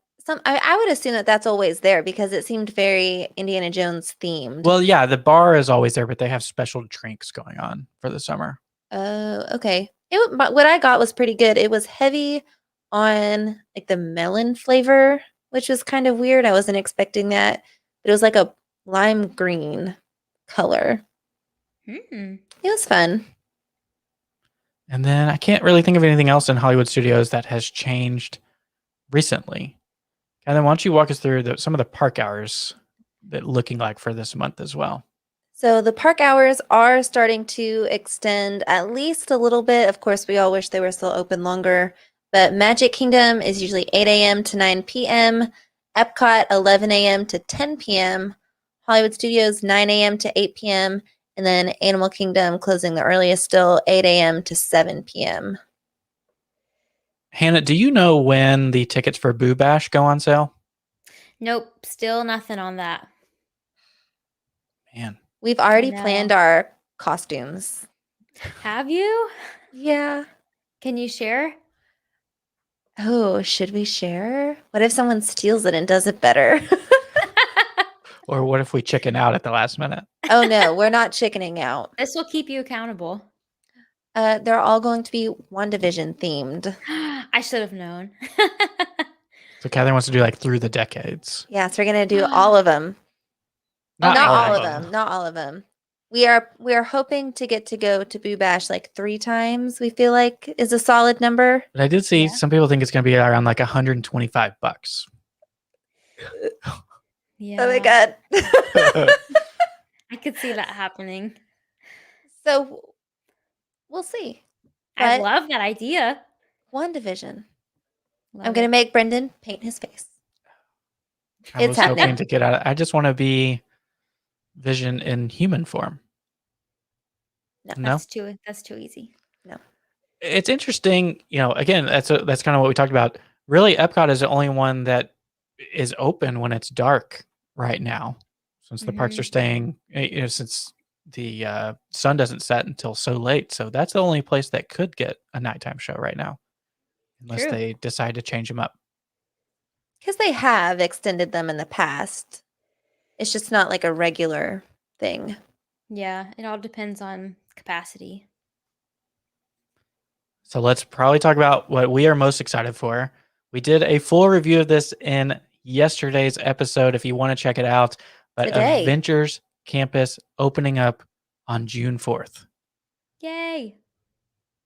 [SPEAKER 3] I would assume that that's always there because it seemed very Indiana Jones themed.
[SPEAKER 1] Well, yeah, the bar is always there, but they have special drinks going on for the summer.
[SPEAKER 3] Oh, okay. What I got was pretty good. It was heavy on like the melon flavor, which was kind of weird. I wasn't expecting that. But it was like a lime green color.
[SPEAKER 2] Hmm.
[SPEAKER 3] It was fun.
[SPEAKER 1] And then I can't really think of anything else in Hollywood Studios that has changed recently. And then why don't you walk us through some of the park hours that looking like for this month as well?
[SPEAKER 3] So the park hours are starting to extend at least a little bit. Of course, we all wish they were still open longer. But Magic Kingdom is usually 8 a.m. to 9 p.m. Epcot, 11 a.m. to 10 p.m. Hollywood Studios, 9 a.m. to 8 p.m. And then Animal Kingdom closing the earliest still, 8 a.m. to 7 p.m.
[SPEAKER 1] Hannah, do you know when the tickets for Boo Bash go on sale?
[SPEAKER 2] Nope, still nothing on that.
[SPEAKER 1] Man.
[SPEAKER 3] We've already planned our costumes.
[SPEAKER 2] Have you?
[SPEAKER 3] Yeah.
[SPEAKER 2] Can you share?
[SPEAKER 3] Oh, should we share? What if someone steals it and does it better?
[SPEAKER 1] Or what if we chicken out at the last minute?
[SPEAKER 3] Oh, no, we're not chickening out.
[SPEAKER 2] This will keep you accountable.
[SPEAKER 3] They're all going to be WandaVision themed.
[SPEAKER 2] I should have known.
[SPEAKER 1] So Catherine wants to do like through the decades.
[SPEAKER 3] Yeah, so we're going to do all of them.
[SPEAKER 1] Not
[SPEAKER 3] all of them. Not all of them. We are hoping to get to go to Boo Bash like 3 times. We feel like is a solid number.
[SPEAKER 1] But I did see some people think it's going to be around like $125.
[SPEAKER 2] Yeah.
[SPEAKER 3] Oh my god.
[SPEAKER 2] I could see that happening.
[SPEAKER 3] So we'll see.
[SPEAKER 2] I
[SPEAKER 3] But
[SPEAKER 2] love that idea.
[SPEAKER 3] WandaVision.
[SPEAKER 2] Love
[SPEAKER 3] I'm going to
[SPEAKER 2] it.
[SPEAKER 3] make Brendan paint his face.
[SPEAKER 1] I
[SPEAKER 3] It's
[SPEAKER 1] was hoping
[SPEAKER 3] happening.
[SPEAKER 1] to get out. I just want to be Vision in human form. No,
[SPEAKER 2] That's too easy.
[SPEAKER 3] No.
[SPEAKER 1] It's interesting. Again, that's kind of what we talked about. Really, Epcot is the only one that is open when it's dark right now, since the parks are staying. Since the sun doesn't set until so late, so that's the only place that could get a nighttime show right now, unless
[SPEAKER 2] True.
[SPEAKER 1] they decide to change them up.
[SPEAKER 3] Because they have extended them in the past. It's just not like a regular thing.
[SPEAKER 2] Yeah, it all depends on capacity.
[SPEAKER 1] So let's probably talk about what we are most excited for. We did a full review of this in yesterday's episode if you want to check it out. But
[SPEAKER 3] Today.
[SPEAKER 1] Avengers Campus opening up on June 4th.
[SPEAKER 2] Yay.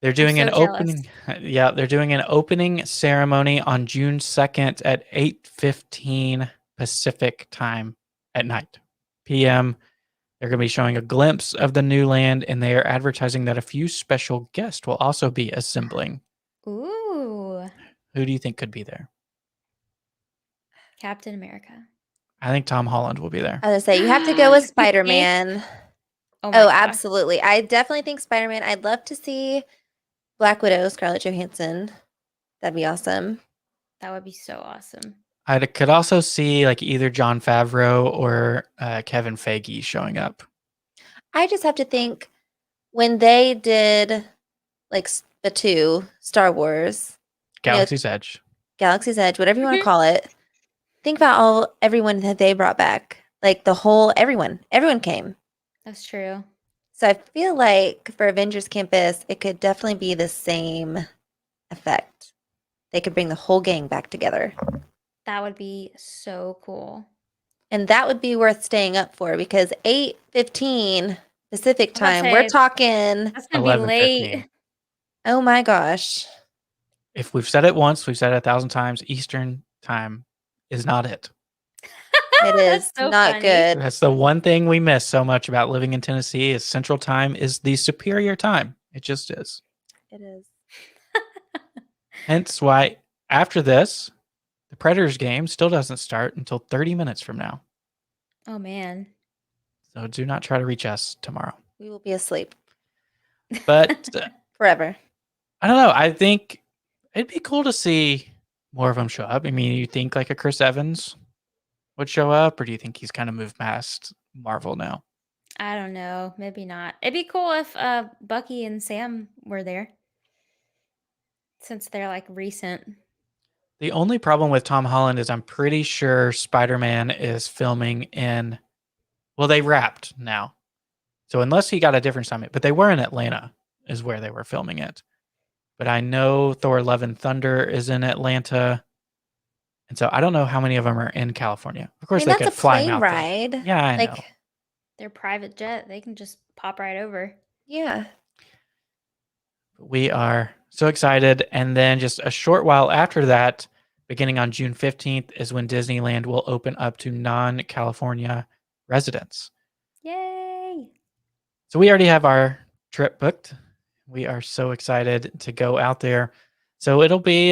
[SPEAKER 1] They're doing
[SPEAKER 2] so
[SPEAKER 1] an opening. Yeah, they're doing an opening ceremony on June 2nd at 8:15 Pacific time at night, p.m. They're going to be showing a glimpse of the new land, and they are advertising that a few special guests will also be assembling.
[SPEAKER 2] Ooh.
[SPEAKER 1] Who do you think could be there?
[SPEAKER 2] Captain America.
[SPEAKER 1] I think Tom Holland will be there.
[SPEAKER 3] I was gonna say you have to go with
[SPEAKER 2] You think?
[SPEAKER 3] Spider-Man.
[SPEAKER 2] Oh my
[SPEAKER 3] Oh,
[SPEAKER 2] gosh.
[SPEAKER 3] absolutely. I definitely think Spider-Man. I'd love to see Black Widow, Scarlett Johansson. That'd be awesome.
[SPEAKER 2] That would be so awesome.
[SPEAKER 1] I could also see like either Jon Favreau or Kevin Feige showing up.
[SPEAKER 3] I just have to think when they did like the two Star Wars, you know,
[SPEAKER 1] Galaxy's Edge.
[SPEAKER 3] Galaxy's Edge, whatever you want
[SPEAKER 2] Mhm.
[SPEAKER 3] to call it. Think about everyone that they brought back. Like everyone came.
[SPEAKER 2] That's true.
[SPEAKER 3] So I feel like for Avengers Campus, it could definitely be the same effect. They could bring the whole gang back together.
[SPEAKER 2] That would be so cool.
[SPEAKER 3] And that would be worth staying up for because 8:15 Pacific
[SPEAKER 2] I was about to
[SPEAKER 3] time, we're
[SPEAKER 2] say,
[SPEAKER 3] talking,
[SPEAKER 2] That's gonna be
[SPEAKER 1] 11:15.
[SPEAKER 2] late.
[SPEAKER 3] oh my gosh.
[SPEAKER 1] If we've said it once, we've said it 1,000 times. Eastern time is not it.
[SPEAKER 3] It
[SPEAKER 2] That's
[SPEAKER 3] is
[SPEAKER 2] so
[SPEAKER 3] not
[SPEAKER 2] funny.
[SPEAKER 3] good.
[SPEAKER 1] That's the one thing we miss so much about living in Tennessee is Central Time is the superior time. It just is.
[SPEAKER 3] It is.
[SPEAKER 1] Hence why after this, the Predators game still doesn't start until 30 minutes from now.
[SPEAKER 2] Oh man.
[SPEAKER 1] So do not try to reach us tomorrow.
[SPEAKER 3] We will be asleep
[SPEAKER 1] But
[SPEAKER 3] forever.
[SPEAKER 1] I don't know. I think it'd be cool to see more of them show up. I mean, you think like a Chris Evans would show up, or do you think he's kind of moved past Marvel now?
[SPEAKER 2] I don't know. Maybe not. It'd be cool if Bucky and Sam were there. Since they're like recent.
[SPEAKER 1] The only problem with Tom Holland is I'm pretty sure Spider-Man is filming in, well, they wrapped now. So unless he got a different summit, but they were in Atlanta is where they were filming it. But I know Thor Love and Thunder is in Atlanta. And so I don't know how many of them are in California. Of
[SPEAKER 3] I
[SPEAKER 1] course,
[SPEAKER 3] mean,
[SPEAKER 1] they
[SPEAKER 3] that's
[SPEAKER 1] could
[SPEAKER 3] a
[SPEAKER 1] fly him
[SPEAKER 3] plane
[SPEAKER 1] out there.
[SPEAKER 3] ride.
[SPEAKER 1] Yeah, I know.
[SPEAKER 3] Like,
[SPEAKER 2] Their private jet, they can just pop right over.
[SPEAKER 3] yeah.
[SPEAKER 1] We are so excited. And then just a short while after that, beginning on June 15th, is when Disneyland will open up to non-California residents.
[SPEAKER 2] Yay!
[SPEAKER 1] So we already have our trip booked. We are so excited to go out there. So it'll be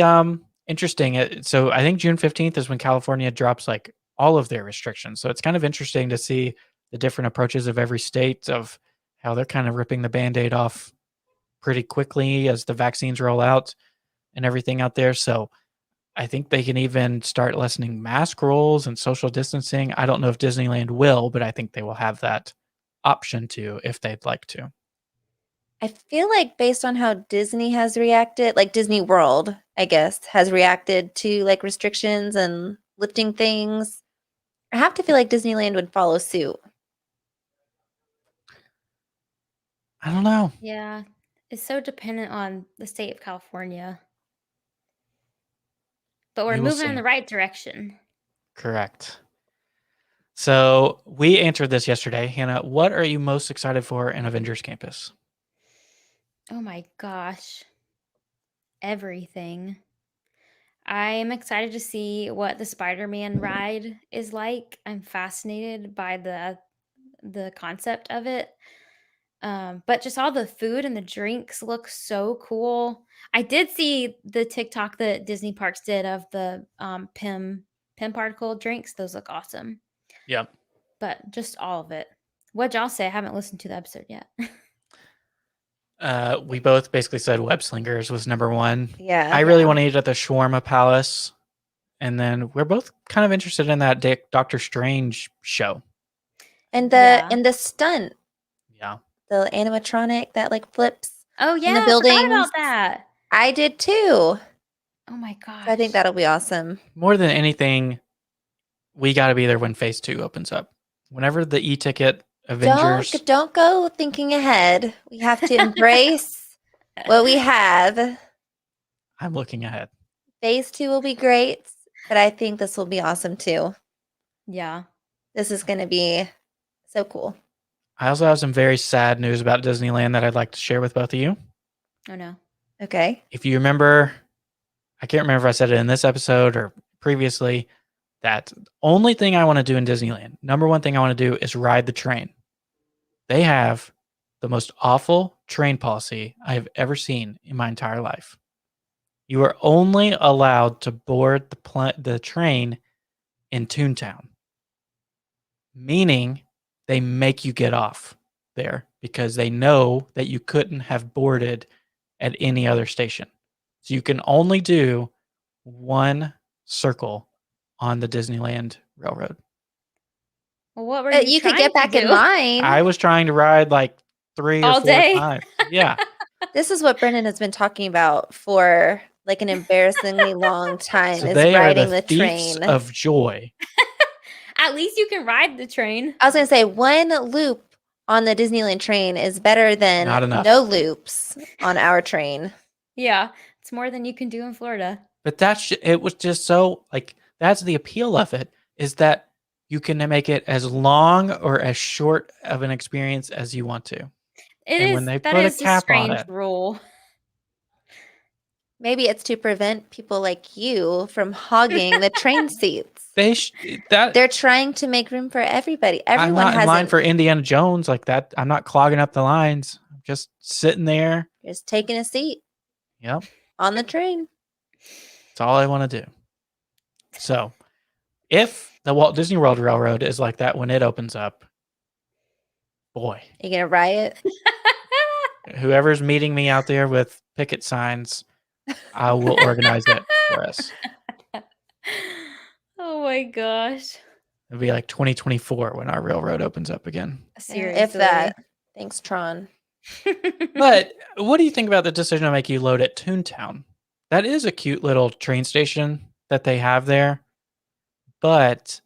[SPEAKER 1] interesting. So I think June 15th is when California drops like all of their restrictions. So it's kind of interesting to see the different approaches of every state of how they're kind of ripping the Band-Aid off pretty quickly as the vaccines roll out and everything out there. So I think they can even start lessening mask rules and social distancing. I don't know if Disneyland will, but I think they will have that option to if they'd like to.
[SPEAKER 3] I feel like based on how Disney has reacted, like Disney World, I guess, has reacted to like restrictions and lifting things, I have to feel like Disneyland would follow suit.
[SPEAKER 1] I don't know.
[SPEAKER 2] Yeah. It's so dependent on the state of California. But we're
[SPEAKER 1] We will
[SPEAKER 2] moving in
[SPEAKER 1] see.
[SPEAKER 2] the right direction.
[SPEAKER 1] Correct. So we answered this yesterday. Hannah, what are you most excited for in Avengers Campus?
[SPEAKER 2] Oh my gosh. Everything. I am excited to see what the Spider-Man ride is like. I'm fascinated by the concept of it. But just all the food and the drinks look so cool. I did see the TikTok that Disney Parks did of the Pim particle drinks. Those look awesome.
[SPEAKER 1] Yeah.
[SPEAKER 2] But just all of it. What'd y'all say? I haven't listened to the episode yet.
[SPEAKER 1] We both basically said web slingers was number one.
[SPEAKER 3] Yeah.
[SPEAKER 1] I really
[SPEAKER 2] Yeah.
[SPEAKER 1] want to eat at the Shawarma Palace. And then we're both kind of interested in that Doctor Strange show.
[SPEAKER 3] And
[SPEAKER 2] Yeah.
[SPEAKER 3] the stunt,
[SPEAKER 1] Yeah.
[SPEAKER 3] the animatronic that like flips.
[SPEAKER 2] Oh yeah,
[SPEAKER 3] the
[SPEAKER 2] I forgot
[SPEAKER 3] buildings.
[SPEAKER 2] about that.
[SPEAKER 3] I did too.
[SPEAKER 2] Oh my gosh.
[SPEAKER 3] So I think that'll be awesome.
[SPEAKER 1] More than anything, we got to be there when phase 2 opens up. Whenever the e-ticket Avengers.
[SPEAKER 3] Don't go thinking ahead. We have to embrace what we have.
[SPEAKER 1] I'm looking ahead.
[SPEAKER 3] Phase 2 will be great, but I think this will be awesome too.
[SPEAKER 2] Yeah.
[SPEAKER 3] This is going to be so cool.
[SPEAKER 1] I also have some very sad news about Disneyland that I'd like to share with both of you.
[SPEAKER 2] Oh no.
[SPEAKER 3] Okay.
[SPEAKER 1] If you remember, I can't remember if I said it in this episode or previously, that only thing I want to do in Disneyland, number one thing I want to do is ride the train. They have the most awful train policy I have ever seen in my entire life. You are only allowed to board the train in Toontown. meaning they make you get off there because they know that you couldn't have boarded at any other station. So you can only do one circle on the Disneyland Railroad.
[SPEAKER 2] Well, what were you
[SPEAKER 3] You could
[SPEAKER 2] trying
[SPEAKER 3] get
[SPEAKER 2] to
[SPEAKER 3] back in
[SPEAKER 2] do?
[SPEAKER 3] line.
[SPEAKER 1] I was trying to ride like 3 or
[SPEAKER 2] All
[SPEAKER 1] 4
[SPEAKER 2] day?
[SPEAKER 1] times. Yeah.
[SPEAKER 3] This is what Brendan has been talking about for like an embarrassingly long time
[SPEAKER 1] So
[SPEAKER 3] is
[SPEAKER 1] they are
[SPEAKER 3] riding
[SPEAKER 1] the
[SPEAKER 3] the
[SPEAKER 1] thieves
[SPEAKER 3] train.
[SPEAKER 1] of joy.
[SPEAKER 2] At least you can ride the train.
[SPEAKER 3] I was going to say one loop on the Disneyland train is better than
[SPEAKER 1] Not enough.
[SPEAKER 3] no loops on our train.
[SPEAKER 2] Yeah, it's more than you can do in Florida.
[SPEAKER 1] But it was just so like that's the appeal of it is that you can make it as long or as short of an experience as you want to. And when they
[SPEAKER 2] That
[SPEAKER 1] put a
[SPEAKER 2] is a
[SPEAKER 1] cap on
[SPEAKER 2] strange
[SPEAKER 1] it,
[SPEAKER 2] rule.
[SPEAKER 3] Maybe it's to prevent people like you from hogging the train seats. They're trying to make room for everybody.
[SPEAKER 1] I'm
[SPEAKER 3] Everyone
[SPEAKER 1] not in
[SPEAKER 3] has
[SPEAKER 1] line for Indiana Jones like that. I'm not clogging up the lines. I'm just sitting there.
[SPEAKER 3] just taking a seat
[SPEAKER 1] Yep.
[SPEAKER 3] on the train.
[SPEAKER 1] That's all I want to do. So if the Walt Disney World Railroad is like that when it opens up, boy,
[SPEAKER 3] You gonna riot?
[SPEAKER 1] whoever's meeting me out there with picket signs, I will organize it for us.
[SPEAKER 2] Oh my gosh.
[SPEAKER 1] It'll be like 2024 when our railroad opens up again.
[SPEAKER 2] Seriously.
[SPEAKER 3] If that. Thanks, Tron.
[SPEAKER 1] But what do you think about the decision to make you load at Toontown? That is a cute little train station that they have there. But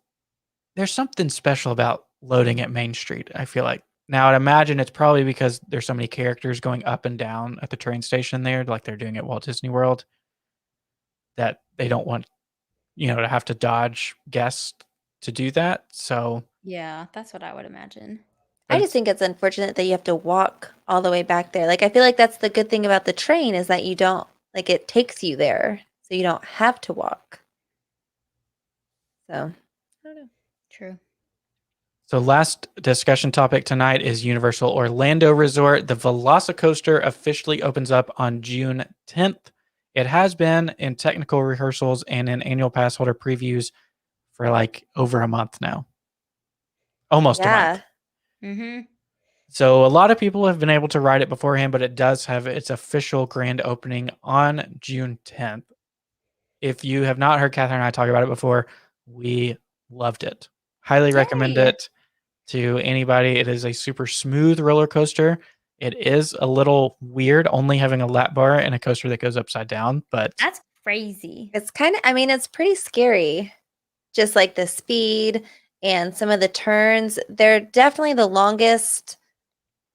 [SPEAKER 1] there's something special about loading at Main Street, I feel like. Now, I'd imagine it's probably because there's so many characters going up and down at the train station there, like they're doing at Walt Disney World, that they don't want, to have to dodge guests to do that. So
[SPEAKER 2] Yeah, that's what I would imagine.
[SPEAKER 3] I just think it's unfortunate that you have to walk all the way back there. Like, I feel like that's the good thing about the train is that you don't, like, it takes you there. So you don't have to walk. So, I don't know.
[SPEAKER 2] True.
[SPEAKER 1] So last discussion topic tonight is Universal Orlando Resort. The Velocicoaster officially opens up on June 10th. It has been in technical rehearsals and in annual pass holder previews for like over a month now. Almost a month.
[SPEAKER 2] Mm-hmm.
[SPEAKER 1] So a lot of people have been able to ride it beforehand, but it does have its official grand opening on June 10th. If you have not heard Catherine and I talk about it before, we loved it. Highly recommend it to anybody. It is a super smooth roller coaster. It is a little weird only having a lap bar and a coaster that goes upside down, but
[SPEAKER 2] That's crazy.
[SPEAKER 3] It's it's pretty scary. Just like the speed and some of the turns. They're definitely the longest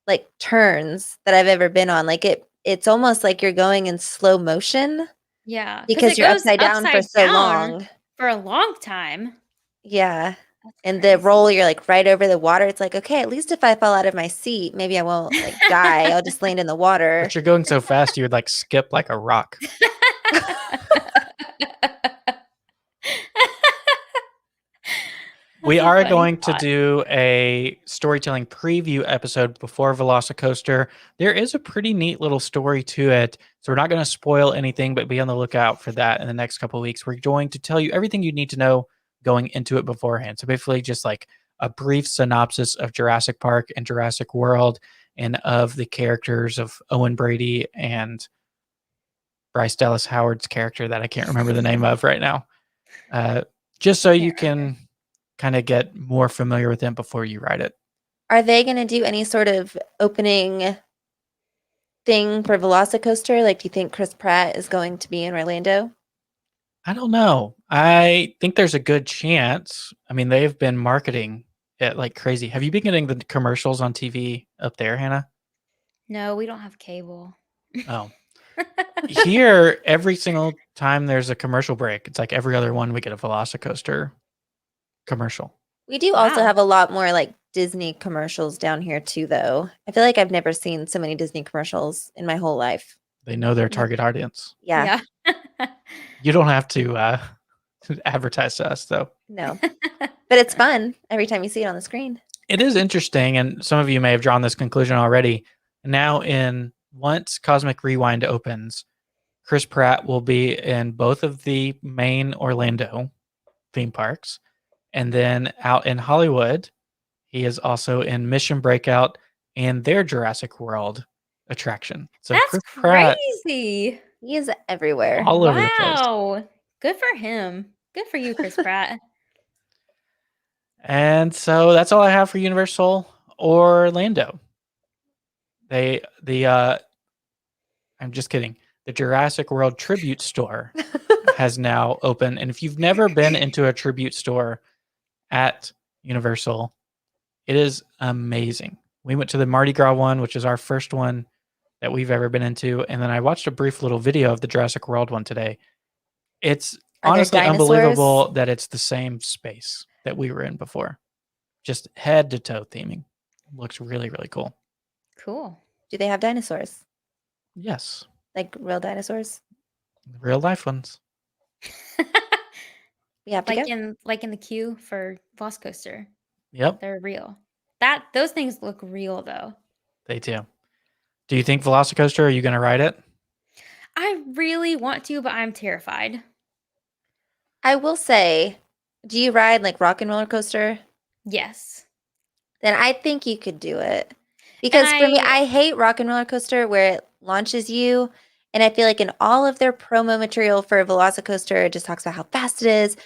[SPEAKER 3] like turns that I've ever been on. Like it's almost like you're going in slow motion.
[SPEAKER 2] Yeah.
[SPEAKER 3] Because
[SPEAKER 2] it
[SPEAKER 3] you're
[SPEAKER 2] goes
[SPEAKER 3] upside down for so
[SPEAKER 2] down
[SPEAKER 3] long.
[SPEAKER 2] For a long time.
[SPEAKER 3] Yeah.
[SPEAKER 2] That's
[SPEAKER 3] And
[SPEAKER 2] crazy.
[SPEAKER 3] the roll, you're like right over the water. It's like, okay, at least if I fall out of my seat, maybe I won't like die. I'll just land in the water.
[SPEAKER 1] but you're going so fast you would like skip like a rock. We
[SPEAKER 2] That's a
[SPEAKER 1] are
[SPEAKER 2] funny
[SPEAKER 1] going to
[SPEAKER 2] thought.
[SPEAKER 1] do a storytelling preview episode before Velocicoaster. There is a pretty neat little story to it. So we're not going to spoil anything, but be on the lookout for that in the next couple of weeks. We're going to tell you everything you need to know going into it beforehand. So basically just like a brief synopsis of Jurassic Park and Jurassic World and of the characters of Owen Brady and Bryce Dallas Howard's character that I can't remember the name of right now. Just so you can kind of get more familiar with them before you ride it.
[SPEAKER 3] Are they going to do any sort of opening thing for Velocicoaster? Like, do you think Chris Pratt is going to be in Orlando?
[SPEAKER 1] I don't know. I think there's a good chance. I mean, they've been marketing it like crazy. Have you been getting the commercials on TV up there, Hannah?
[SPEAKER 2] No, we don't have cable.
[SPEAKER 1] Oh. Here, every single time there's a commercial break, it's like every other one we get a Velocicoaster commercial.
[SPEAKER 3] We do also
[SPEAKER 2] Wow.
[SPEAKER 3] have a lot more like Disney commercials down here too, though. I feel like I've never seen so many Disney commercials in my whole life.
[SPEAKER 1] They know their target audience.
[SPEAKER 3] Yeah.
[SPEAKER 1] You don't have to advertise to us, though.
[SPEAKER 3] No. But it's fun every time you see it on the screen.
[SPEAKER 1] It is interesting, and some of you may have drawn this conclusion already. Now, once Cosmic Rewind opens, Chris Pratt will be in both of the main Orlando theme parks. And then out in Hollywood, He is also in Mission Breakout and their Jurassic World attraction. So
[SPEAKER 2] That's
[SPEAKER 1] Chris Pratt
[SPEAKER 2] crazy.
[SPEAKER 3] He is everywhere.
[SPEAKER 1] all over the place.
[SPEAKER 2] Wow. Good for him. Good for you, Chris Pratt.
[SPEAKER 1] And so that's all I have for Universal Orlando. I'm just kidding. The Jurassic World Tribute Store has now opened. And if you've never been into a tribute store at Universal, it is amazing. We went to the Mardi Gras one, which is our first one that we've ever been into. And then I watched a brief little video of the Jurassic World one today. It's
[SPEAKER 3] Are there
[SPEAKER 1] honestly
[SPEAKER 3] dinosaurs?
[SPEAKER 1] unbelievable that it's the same space that we were in before. Just head to toe theming. Looks really, really cool.
[SPEAKER 2] Cool.
[SPEAKER 3] Do they have dinosaurs?
[SPEAKER 1] Yes.
[SPEAKER 3] Like real dinosaurs?
[SPEAKER 1] Real life ones.
[SPEAKER 3] We have to
[SPEAKER 2] like
[SPEAKER 3] go.
[SPEAKER 2] in the queue for Velocicoaster.
[SPEAKER 1] Yep,
[SPEAKER 2] They're real. Those things look real though.
[SPEAKER 1] they do. Do you think Velocicoaster, are you going to ride it?
[SPEAKER 2] I really want to, but I'm terrified.
[SPEAKER 3] I will say, do you ride like rock and roller coaster?
[SPEAKER 2] Yes.
[SPEAKER 3] Then I think you could do it. Because for me,
[SPEAKER 2] I
[SPEAKER 3] I hate rock and roller coaster where it launches you. And I feel like in all of their promo material for Velocicoaster, it just talks about how fast it is.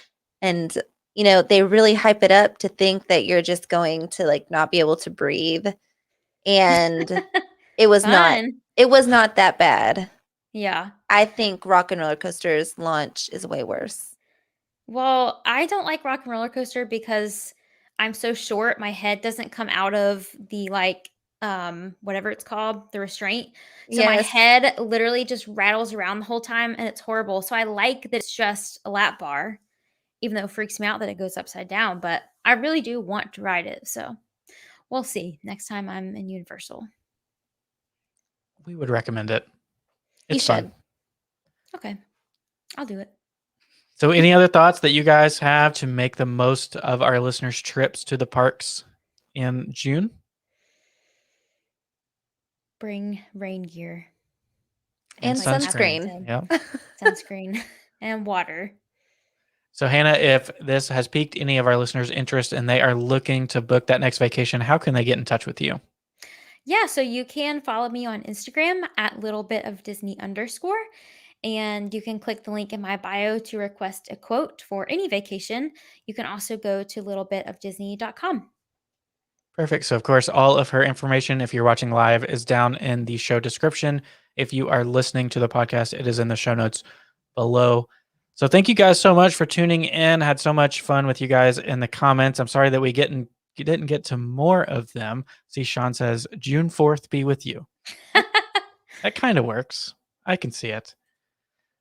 [SPEAKER 3] And, you know, they really hype it up to think that you're just going to like not be able to breathe. And it was not.
[SPEAKER 2] Fun.
[SPEAKER 3] It was not that bad.
[SPEAKER 2] Yeah.
[SPEAKER 3] I think rock and roller coaster's launch is way worse.
[SPEAKER 2] Well, I don't like rock and roller coaster because I'm so short. My head doesn't come out of the whatever it's called, the restraint. So my
[SPEAKER 3] Yes.
[SPEAKER 2] head literally just rattles around the whole time and it's horrible. So I like that it's just a lap bar, even though it freaks me out that it goes upside down. But I really do want to ride it. So we'll see next time I'm in Universal.
[SPEAKER 1] We would recommend it.
[SPEAKER 3] You
[SPEAKER 1] It's fun.
[SPEAKER 3] should.
[SPEAKER 2] Okay. I'll do it.
[SPEAKER 1] So any other thoughts that you guys have to make the most of our listeners' trips to the parks in June?
[SPEAKER 2] Bring rain gear.
[SPEAKER 3] And
[SPEAKER 2] Like Catherine
[SPEAKER 3] sunscreen.
[SPEAKER 2] said.
[SPEAKER 1] Yeah.
[SPEAKER 2] Sunscreen and water.
[SPEAKER 1] So Hannah, if this has piqued any of our listeners' interest and they are looking to book that next vacation, how can they get in touch with you?
[SPEAKER 2] Yeah, so you can follow me on Instagram at littlebitofdisney_. And you can click the link in my bio to request a quote for any vacation. You can also go to littlebitofdisney.com.
[SPEAKER 1] Perfect. So, of course, all of her information, if you're watching live, is down in the show description. If you are listening to the podcast, it is in the show notes below. So, thank you guys so much for tuning in. I had so much fun with you guys in the comments. I'm sorry that we didn't get to more of them. See, Sean says, June 4th be with you. That kind of works. I can see it.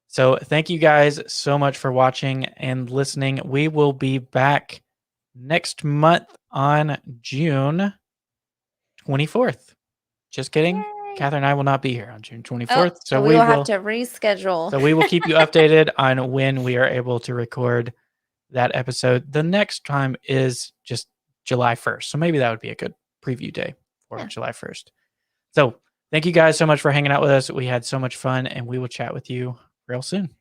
[SPEAKER 1] So, thank you guys so much for watching and listening. We will be back next month on June 24th. Just kidding.
[SPEAKER 2] Yay.
[SPEAKER 1] Catherine and I will not be here on June 24th.
[SPEAKER 3] Oh, so we will have to reschedule.
[SPEAKER 1] So we will keep you updated on when we are able to record that episode. The next time is just July 1st. So maybe that would be a good preview day for July 1st. So thank you guys so much for hanging out with us. We had so much fun and we will chat with you real soon.